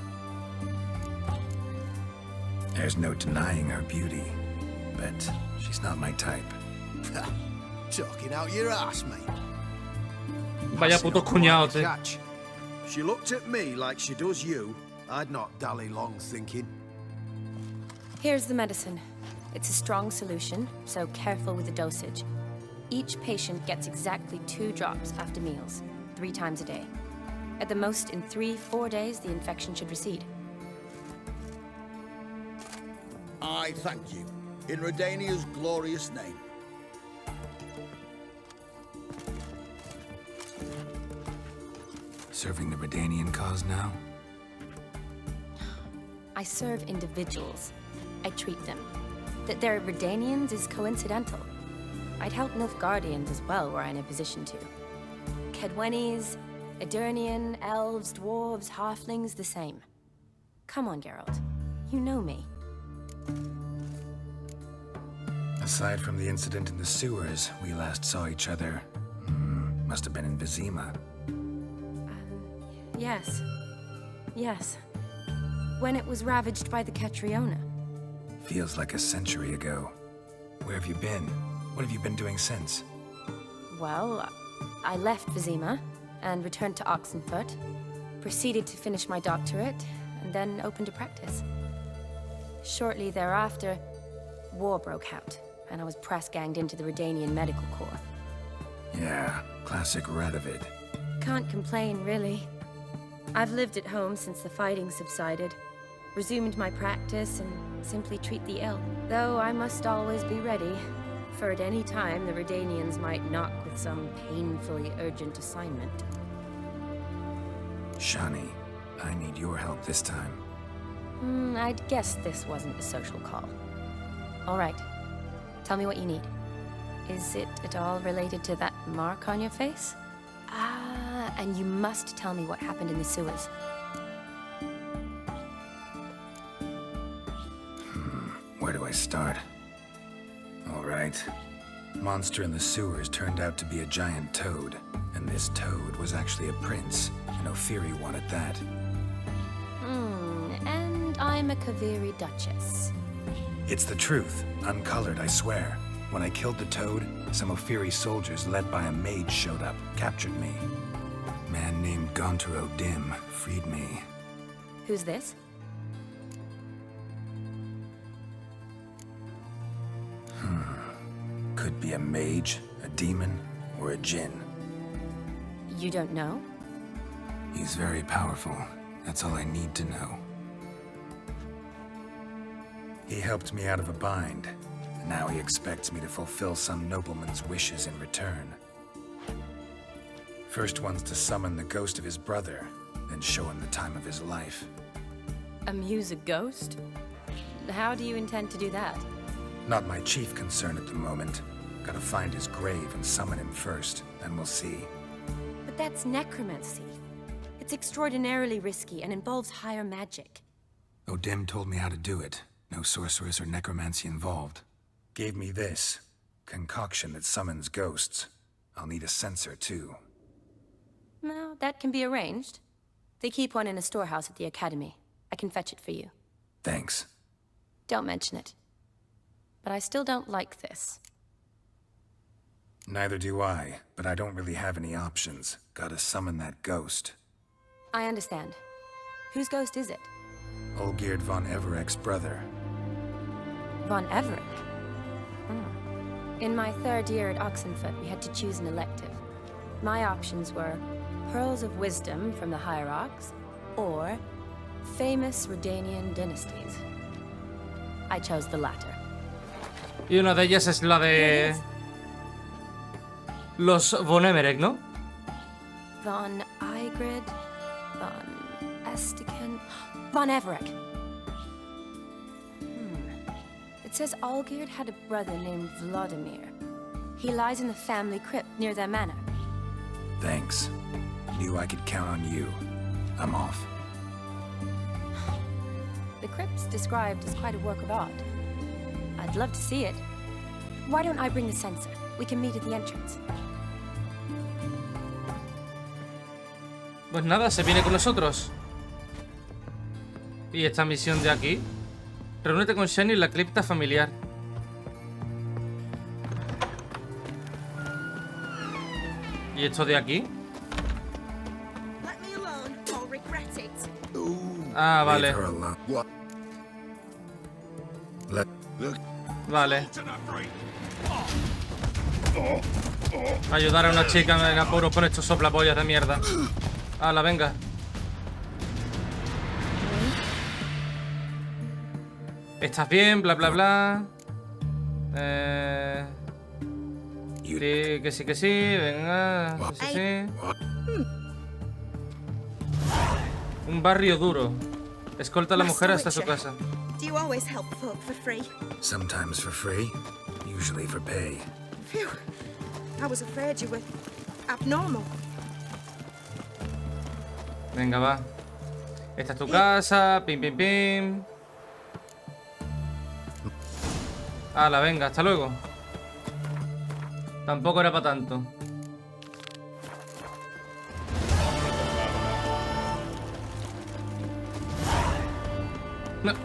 There's no denying her beauty, but she's not my type. Talking out your ass, mate. Vaya puto cuñado, tío. Catch. She looked at me like she does you. I'd not dally long thinking. Here's the medicine. It's a strong solution, so careful with the dosage. Each patient gets exactly 2 drops after meals, 3 times a day. At the most, in 3-4 days, the infection should recede. I thank you. In Redania's glorious name. Serving the Redanian cause now? I serve individuals. I treat them. That they're Redanians is coincidental. I'd help Nilfgaardians as well were I in a position to. Kedwenis, Edirnian, elves, dwarves, halflings, the same. Come on, Geralt. You know me. Aside from the incident in the sewers, we last saw each other. Must have been in Vizima. Yes. Yes. When it was ravaged by the Catriona. Feels like a century ago. Where have you been? What have you been doing since? Well, I left Vizima and returned to Oxenfoot, proceeded to finish my doctorate, and then opened a practice. Shortly thereafter, war broke out, and I was press-ganged into the Redanian Medical Corps. Yeah, classic Radovid. Can't complain, really. I've lived at home since the fighting subsided, resumed my practice, and simply treat the ill. Though I must always be ready, for at any time the Redanians might knock with some painfully urgent assignment. Shani, I need your help this time. I'd guess this wasn't a social call. All right. Tell me what you need. Is it at all related to that mark on your face? Ah, and you must tell me what happened in the sewers. Where do I start? All right. Monster in the sewers turned out to be a giant toad, and this toad was actually a prince, an Ophiri one at that. And I'm a Kaviri Duchess. It's the truth, uncolored, I swear. When I killed the toad, some Ophiri soldiers led by a mage showed up, captured me. A man named Gontaro Dim freed me. Who's this? Could be a mage, a demon, or a djinn. You don't know? He's very powerful. That's all I need to know. He helped me out of a bind. Now he expects me to fulfill some nobleman's wishes in return. First one's to summon the ghost of his brother, then show him the time of his life. Amuse a ghost? How do you intend to do that? Not my chief concern at the moment. Gotta find his grave and summon him first, then we'll see. But that's necromancy. It's extraordinarily risky and involves higher magic. Odim told me how to do it. No sorceress or necromancy involved. Gave me this concoction that summons ghosts. I'll need a censer, too. Well, that can be arranged. They keep one in a storehouse at the academy. I can fetch it for you. Thanks. Don't mention it. But I still don't like this. Neither do I, but I don't really have any options. Gotta summon that ghost. I understand. Whose ghost is it? Olgierd von Everek's brother. Von Everek? In my third year at Oxenfoot, we had to choose an elective. My options were Pearls of Wisdom from the Hierarchs, or famous Redanian dynasties. I chose the latter. Y una de ellas es la de los von Everek, ¿no? Von Igrid, von Estiken, von Everek. It says Olgierd had a brother named Vladimir. He lies in the family crypt near their manor. Thanks. Knew I could count on you. I'm off. The crypt's described as quite a work of art. I'd love to see it. Why don't I bring the censer? We can meet at the entrance. Pues nada, se viene con nosotros. Y esta misión de aquí. Reúnete con Shani en la cripta familiar. ¿Y esto de aquí? Ah, vale. Vale. Ayudar a una chica en apuros con estos soplapollas de mierda. Hala, venga. ¿Estás bien? Bla, bla, bla. Sí, que sí, que sí. Venga. Sí, sí, sí. Un barrio duro. Escolta a la mujer hasta su casa. Do you always help folk for free? Sometimes for free, usually for pay. Phew. I was afraid you were abnormal. Venga, va. Esta es tu casa. Pim, pim, pim. Hala, venga, hasta luego. Tampoco era para tanto.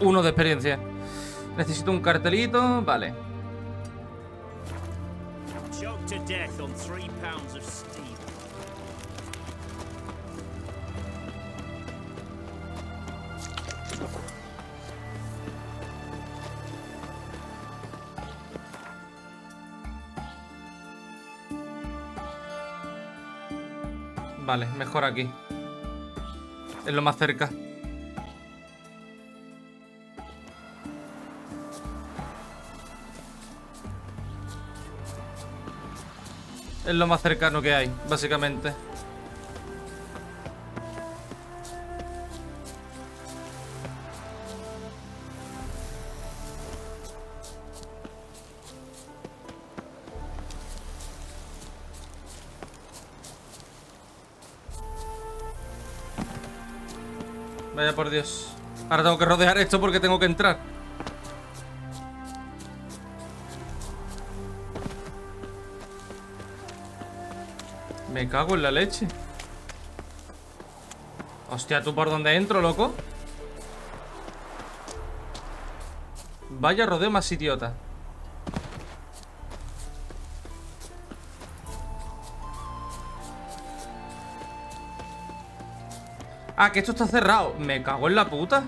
Uno de experiencia. Necesito un cartelito. Vale. Choked to death on 3 pounds of steel. Vale, mejor aquí. Es lo más cerca. Es lo más cercano que hay, básicamente. Vaya por Dios. Ahora tengo que rodear esto porque tengo que entrar. Me cago en la leche. Hostia, ¿tú por dónde entro, loco? Vaya rodeo más idiota. Ah, que esto está cerrado. Me cago en la puta.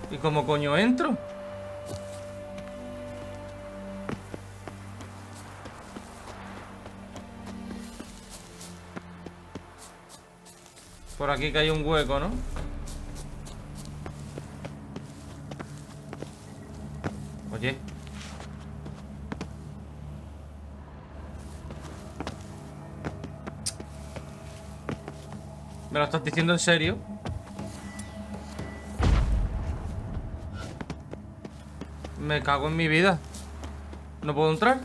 ¿Y cómo coño entro? Por aquí que hay un hueco, ¿no? Oye. ¿Me lo estás diciendo en serio? Me cago en mi vida. ¿No puedo entrar?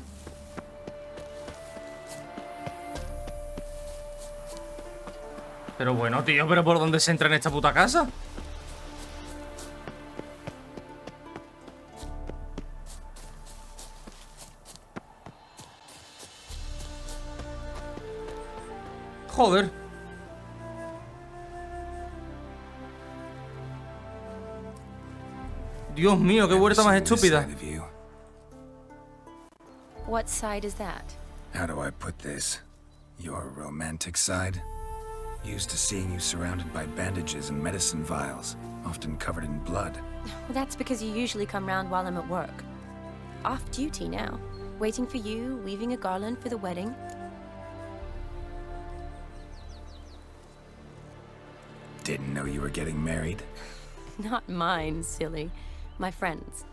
Pero bueno, tío, ¿pero por dónde se entra en esta puta casa? Joder. Dios mío, qué vuelta más estúpida. What side is that? How do I put this? Your romantic side? Used to seeing you surrounded by bandages and medicine vials, often covered in blood. Well, that's because you usually come round while I'm at work. Off duty now. Waiting for you, weaving a garland for the wedding. Didn't know you were getting married? Not mine, silly. My friends.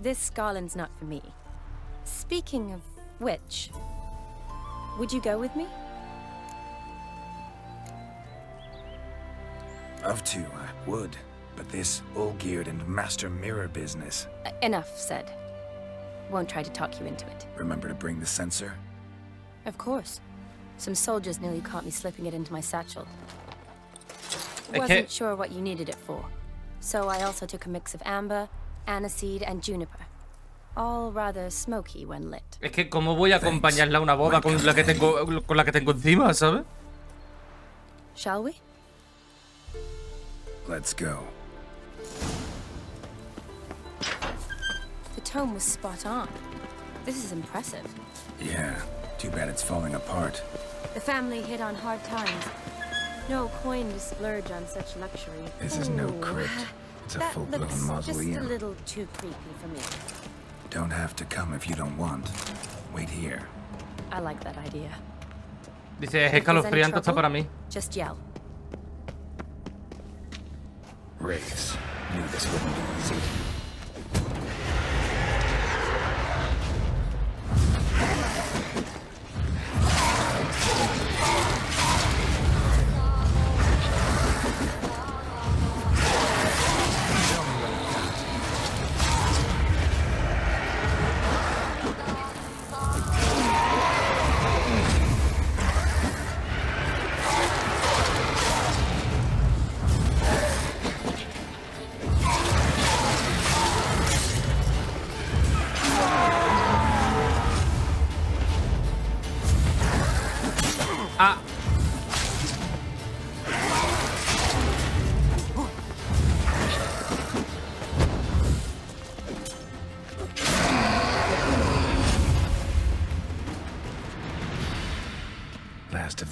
This garland's not for me. Speaking of which, would you go with me? Of to, I would. But this all-geared and master mirror business. Enough said. Won't try to talk you into it. Remember to bring the sensor? Of course. Some soldiers nearly caught me slipping it into my satchel. Wasn't sure what you needed it for. So I also took a mix of amber, aniseed, and juniper. All rather smoky when lit. Es que cómo voy a acompañarla a una boda con la que tengo encima, ¿sabes? Shall we? Let's go. The tome was spot on. This is impressive. Yeah, too bad it's falling apart. The family hit on hard times. No coin to splurge on such luxury. This is no crypt. It's a full-blown mausoleum. Just a little too creepy for me. Don't have to come if you don't want. Wait here. I like that idea. Dice, es escalofriante, está para mí. Just yell. Wraiths. Knew this wouldn't be easy.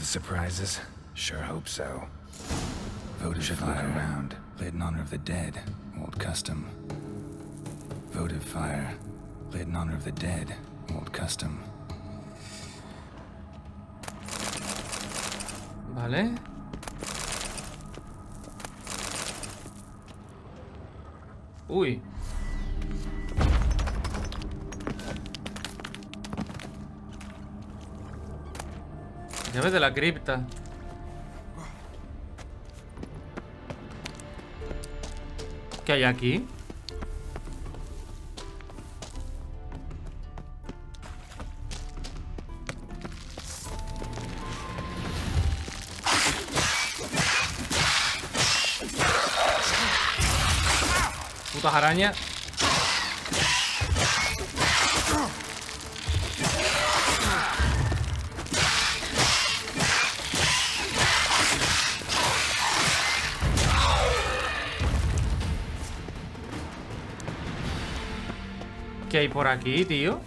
surprises? Sure hope so. Votive fire around, lit in honor of the dead. Old custom. Votive fire, lit in honor of the dead. Old custom. Vale. Uy. Llave de la cripta. ¿Qué hay aquí? Putas arañas. ¿Qué hay por aquí, tío?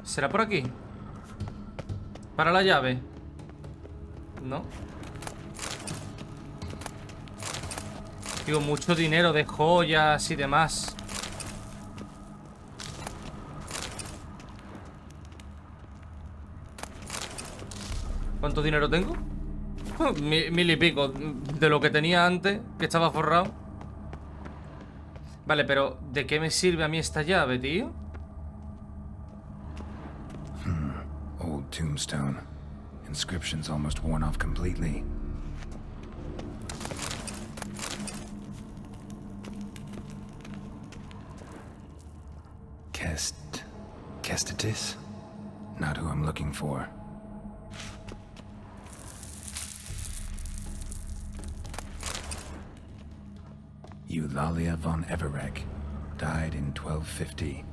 ¿Será por aquí? ¿Para la llave? No. Digo, mucho dinero de joyas y demás. ¿Cuánto dinero tengo? Mil y pico de lo que tenía antes, que estaba forrado. Vale, pero ¿de qué me sirve a mí esta llave, tío? Old tombstone. Inscription's almost worn off completely. Kestitis? Not who I'm looking for. Eulalia von Everek. Died in 1250.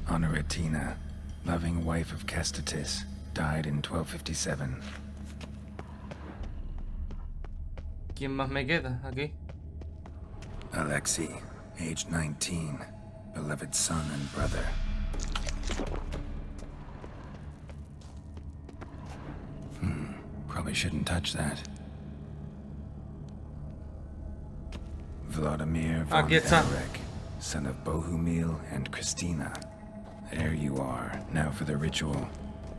Honoratina, loving wife of Kestitis, died in 1257. ¿Quién más me queda aquí? Alexei, aged 19, beloved son and brother. Probably shouldn't touch that. Vladimir von Everek, son of Bohumil and Christina. There you are. Now for the ritual.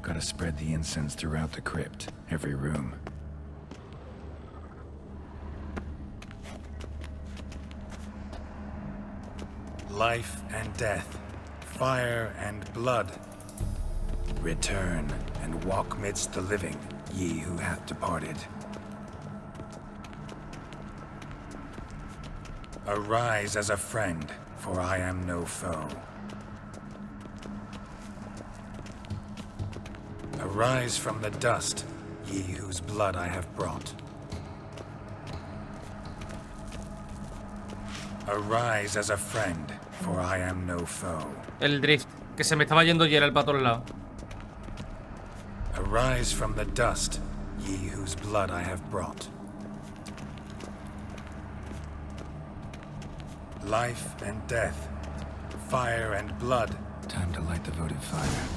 Gotta spread the incense throughout the crypt, every room. Life and death, fire and blood. Return and walk midst the living, ye who hath departed. Arise as a friend, for I am no foe. Arise from the dust, ye whose blood I have brought. Arise as a friend, for I am no foe. El drift, que se me estaba yendo Geralt para todos lados. Arise from the dust, ye whose blood I have brought. Life and death, fire and blood. Time to light the votive fire.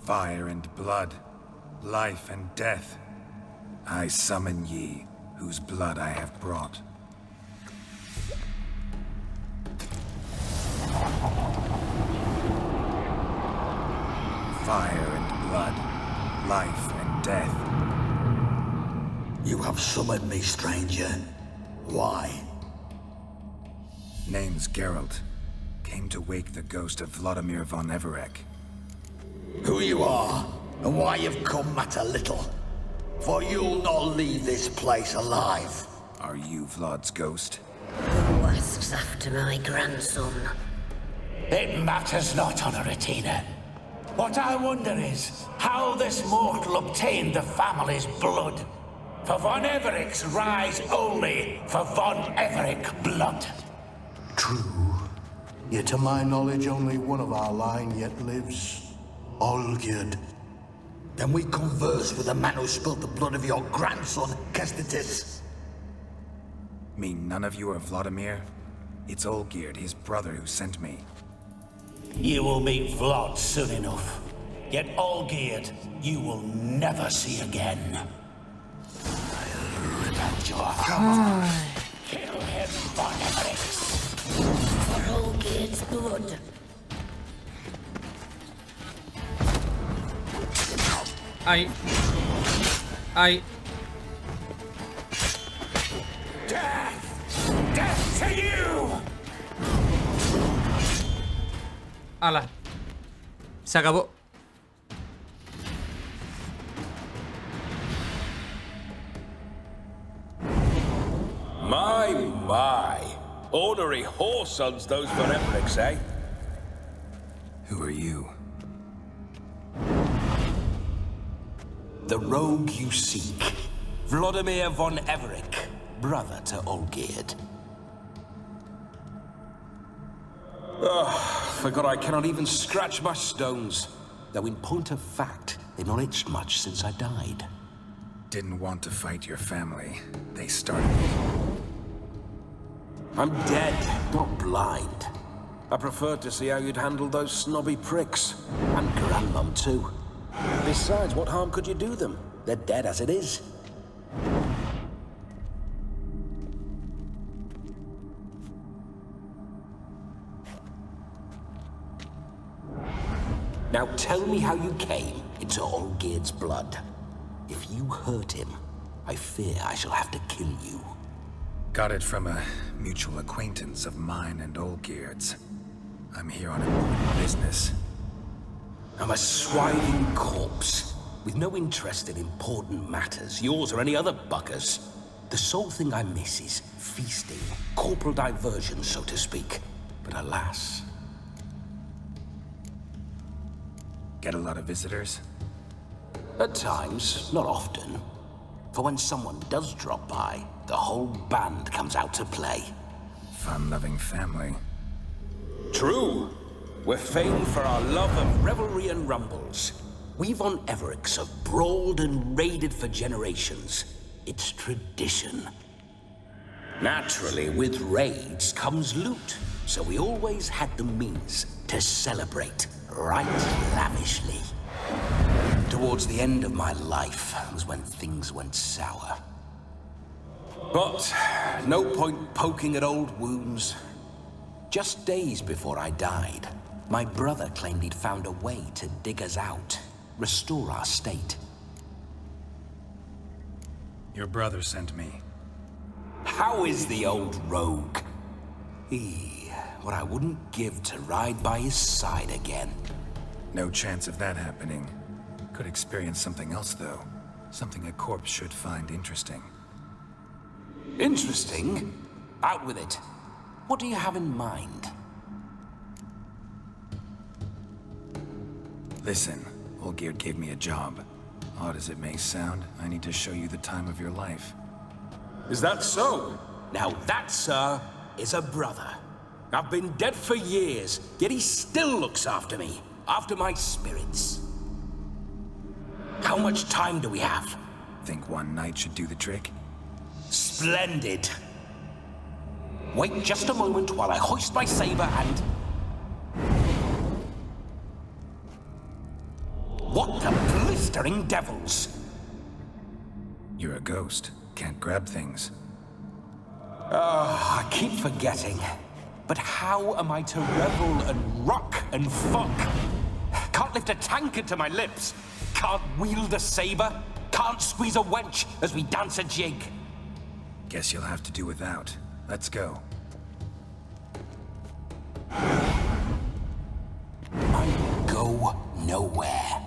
Fire and blood, life and death. I summon ye, whose blood I have brought. Fire and blood, life and death. You have summoned me, stranger. Why? Name's Geralt. Came to wake the ghost of Vladimir von Everec. Who you are, and why you've come matter little. For you'll not leave this place alive. Are you Vlad's ghost? Who asks after my grandson? It matters not, Honoratina. What I wonder is how this mortal obtained the family's blood. For von Everic's rise only for von Everec blood. True. Yet to my knowledge, only one of our line yet lives. Olgierd. Then we converse with the man who spilled the blood of your grandson, Kestitis. Mean none of you are Vladimir? It's Olgierd, his brother, who sent me. You will meet Vlad soon enough. Yet Olgierd, you will never see again. I'll rip out your heart. Kill him, von Everec. For Olgierd's blood. Ay. Death! Death to you! Ala. Se acabó. My. Ornery whoresons those von Everecs, eh? Who are you? The rogue you seek. Vladimir von Everec, brother to Olgierd. Forgot I cannot even scratch my stones. Though in point of fact, they've not itched much since I died. Didn't want to fight your family. They started it. I'm dead, not blind. I preferred to see how you'd handle those snobby pricks. And Grandmum too. Besides, what harm could you do them? They're dead as it is. Now tell me how you came into Olgierd's blood. If you hurt him, I fear I shall have to kill you. Got it from a mutual acquaintance of mine and Olgierd's. I'm here on important business. I'm a swiving corpse, with no interest in important matters, yours or any other buggers. The sole thing I miss is feasting, corporal diversion, so to speak. But alas... Get a lot of visitors? At times, not often. For when someone does drop by, the whole band comes out to play. Fun-loving family. True. We're famed for our love of revelry and rumbles. We von Everecs have brawled and raided for generations. It's tradition. Naturally, with raids comes loot, so we always had the means to celebrate right lavishly. Towards the end of my life was when things went sour. But no point poking at old wounds. Just days before I died, my brother claimed he'd found a way to dig us out, restore our state. Your brother sent me. How is the old rogue? What I wouldn't give to ride by his side again. No chance of that happening. Could experience something else, though. Something a corpse should find interesting. Interesting? Out with it. What do you have in mind? Listen, Olgierd gave me a job. Odd as it may sound, I need to show you the time of your life. Is that so? Now that, sir, is a brother. I've been dead for years, yet he still looks after me, after my spirits. How much time do we have? Think one night should do the trick? Splendid. Wait just a moment while I hoist my saber and... What the blistering devils? You're a ghost. Can't grab things. I keep forgetting. But how am I to revel and rock and fuck? Can't lift a tankard to my lips. Can't wield a saber. Can't squeeze a wench as we dance a jig. Guess you'll have to do without. Let's go. go nowhere.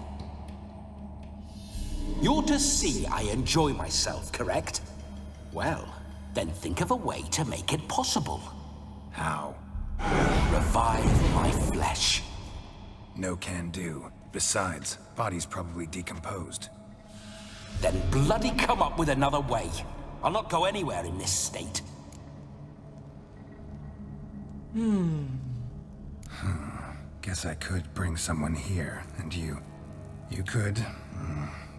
You're to see I enjoy myself, correct? Well, then think of a way to make it possible. How? Revive my flesh. No can do. Besides, body's probably decomposed. Then bloody come up with another way. I'll not go anywhere in this state. Guess I could bring someone here, and you could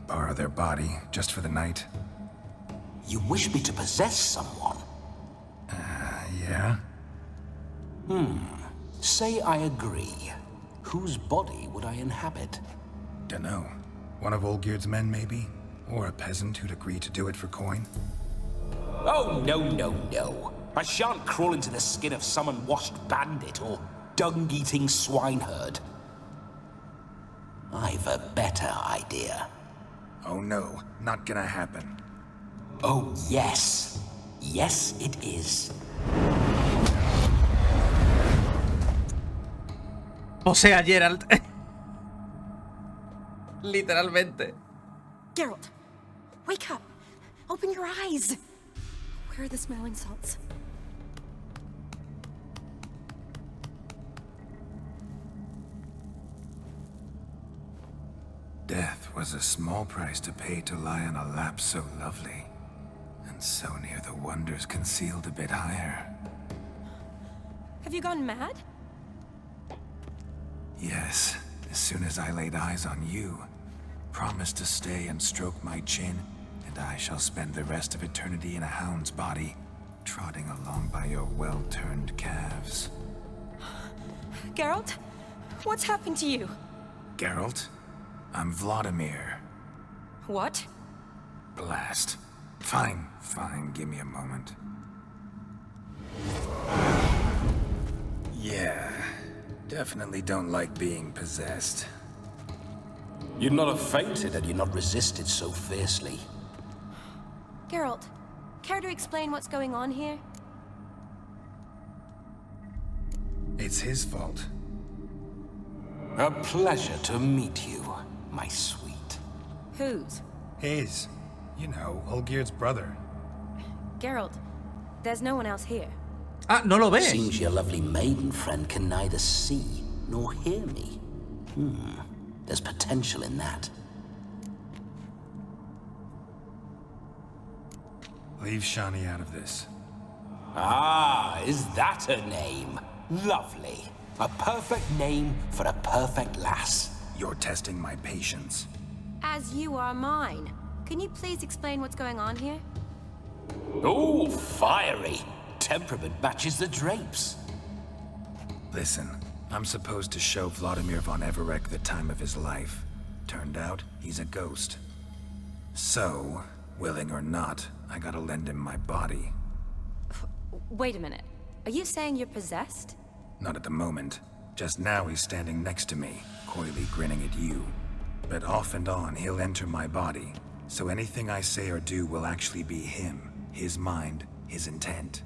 borrow their body just for the night. You wish me to possess someone? Yeah? Say I agree. Whose body would I inhabit? Dunno. One of Olgierd's men, maybe? Or a peasant who'd agree to do it for coin? Oh, no. I shan't crawl into the skin of some unwashed bandit or dung-eating swineherd. I've a better idea. Oh no, not gonna happen. Oh, yes. Yes, it is. O sea, Geralt. Literalmente. Geralt, wake up. Open your eyes. Where are the smelling salts? Death was a small price to pay to lie on a lap so lovely, and so near the wonders concealed a bit higher. Have you gone mad? Yes, as soon as I laid eyes on you, promise to stay and stroke my chin, and I shall spend the rest of eternity in a hound's body, trotting along by your well-turned calves. Geralt, what's happened to you? Geralt? I'm Vladimir. What? Blast. Fine, give me a moment. Yeah, definitely don't like being possessed. You'd not have fainted had you not resisted so fiercely. Geralt, care to explain what's going on here? It's his fault. A pleasure to meet you, my sweet. Whose? His. You know, Olgierd's brother. Geralt, there's no one else here. Ah, no lo ve. Seems your lovely maiden friend can neither see nor hear me. There's potential in that. Leave Shani out of this. Ah, is that her name? Lovely. A perfect name for a perfect lass. You're testing my patience. As you are mine. Can you please explain what's going on here? Oh, fiery. Temperament matches the drapes. Listen, I'm supposed to show Vladimir von Everec the time of his life. Turned out, he's a ghost. So, willing or not, I gotta lend him my body. Wait a minute. Are you saying you're possessed? Not at the moment. Just now he's standing next to me, coyly grinning at you. But off and on, he'll enter my body. So anything I say or do will actually be him. His mind, his intent.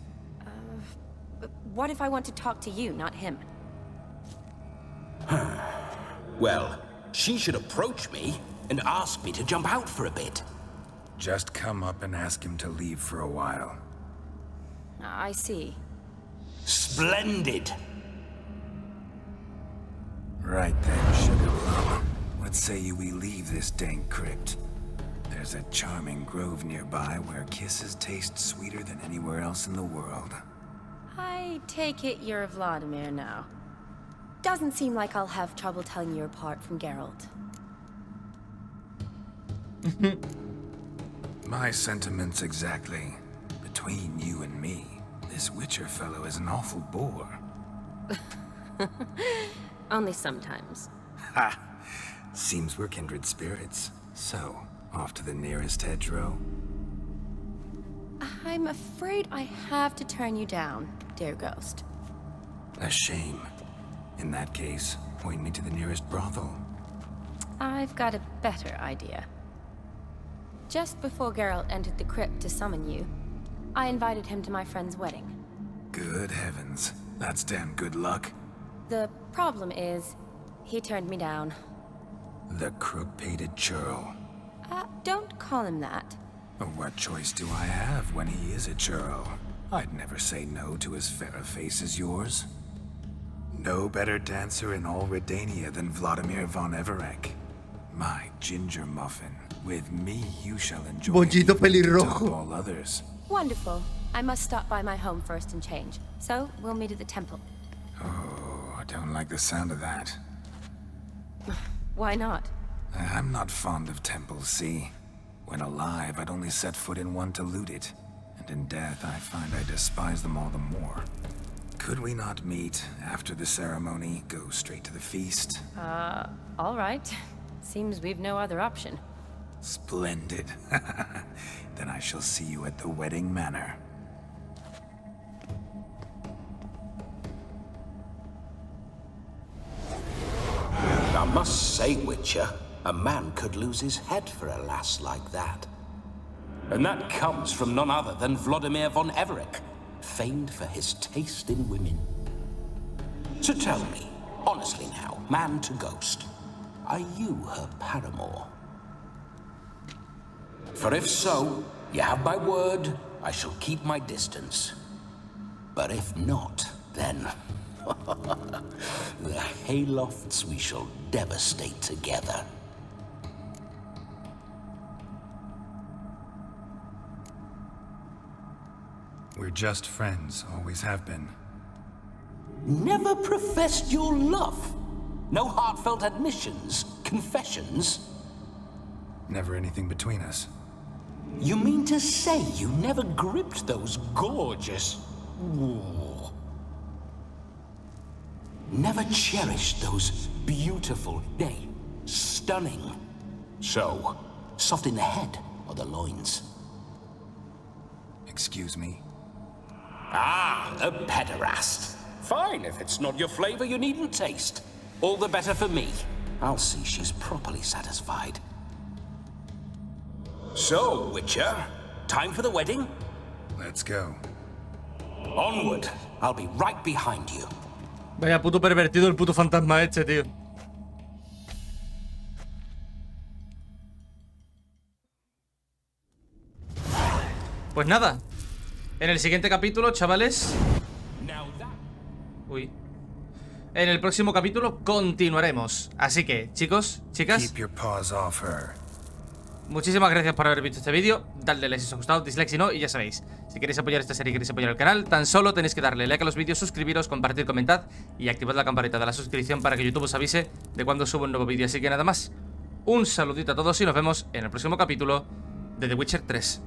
What if I want to talk to you, not him? Well, she should approach me and ask me to jump out for a bit. Just come up and ask him to leave for a while. I see. Splendid! Right then, Sugar Plum. What say you we leave this dank crypt? There's a charming grove nearby where kisses taste sweeter than anywhere else in the world. I take it you're Vladimir now. Doesn't seem like I'll have trouble telling you apart from Geralt. My sentiments exactly. Between you and me, this Witcher fellow is an awful bore. Only sometimes. Ha! Seems we're kindred spirits. So, off to the nearest hedgerow? I'm afraid I have to turn you down, dear ghost. A shame. In that case, point me to the nearest brothel. I've got a better idea. Just before Geralt entered the crypt to summon you, I invited him to my friend's wedding. Good heavens. That's damn good luck. The problem is, He turned me down. The crook-pated churl. Don't call him that. What choice do I have when he is a churl? I'd never say no to as fair a face as yours. No better dancer in all Redania than Vladimir von Everett. My ginger muffin. With me, you shall enjoy Bollito pelirrojo. all others. Wonderful. I must stop by my home first and change. So, we'll meet at the temple. Oh, I don't like the sound of that. Why not? I'm not fond of temples, see? When alive, I'd only set foot in one to loot it. And in death, I find I despise them all the more. Could we not meet after the ceremony, go straight to the feast? All right. Seems we've no other option. Splendid. Then I shall see you at the wedding manor. I must say, Witcher, a man could lose his head for a lass like that. And that comes from none other than Vladimir von Everett, famed for his taste in women. So tell me, honestly now, man to ghost, are you her paramour? For if so, you have my word, I shall keep my distance. But if not, then the haylofts we shall devastate together. We're just friends, always have been. Never professed your love? No heartfelt admissions, confessions? Never anything between us. You mean to say you never gripped those gorgeous... Ooh. Never cherished those beautiful, nay, stunning... So, soft in the head or the loins? Excuse me? Ah, a pederast. Fine, if it's not your flavor, you needn't taste. All the better for me. I'll see she's properly satisfied. So, Witcher, time for the wedding? Let's go. Onward. I'll be right behind you. Vaya puto pervertido el puto fantasma este, tío. Pues nada. En el siguiente capítulo, chavales. Uy. En el próximo capítulo continuaremos. Así que, chicos, chicas, Keep your paws off her. muchísimas gracias por haber visto este vídeo. Dadle like si os ha gustado, dislike si no, y ya sabéis, si queréis apoyar esta serie y queréis apoyar el canal, tan solo tenéis que darle like a los vídeos, suscribiros, compartir, comentad y activad la campanita de la suscripción para que YouTube os avise de cuando subo un nuevo vídeo. Así que nada más, un saludito a todos y nos vemos en el próximo capítulo de The Witcher 3.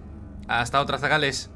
Hasta otra, zagales.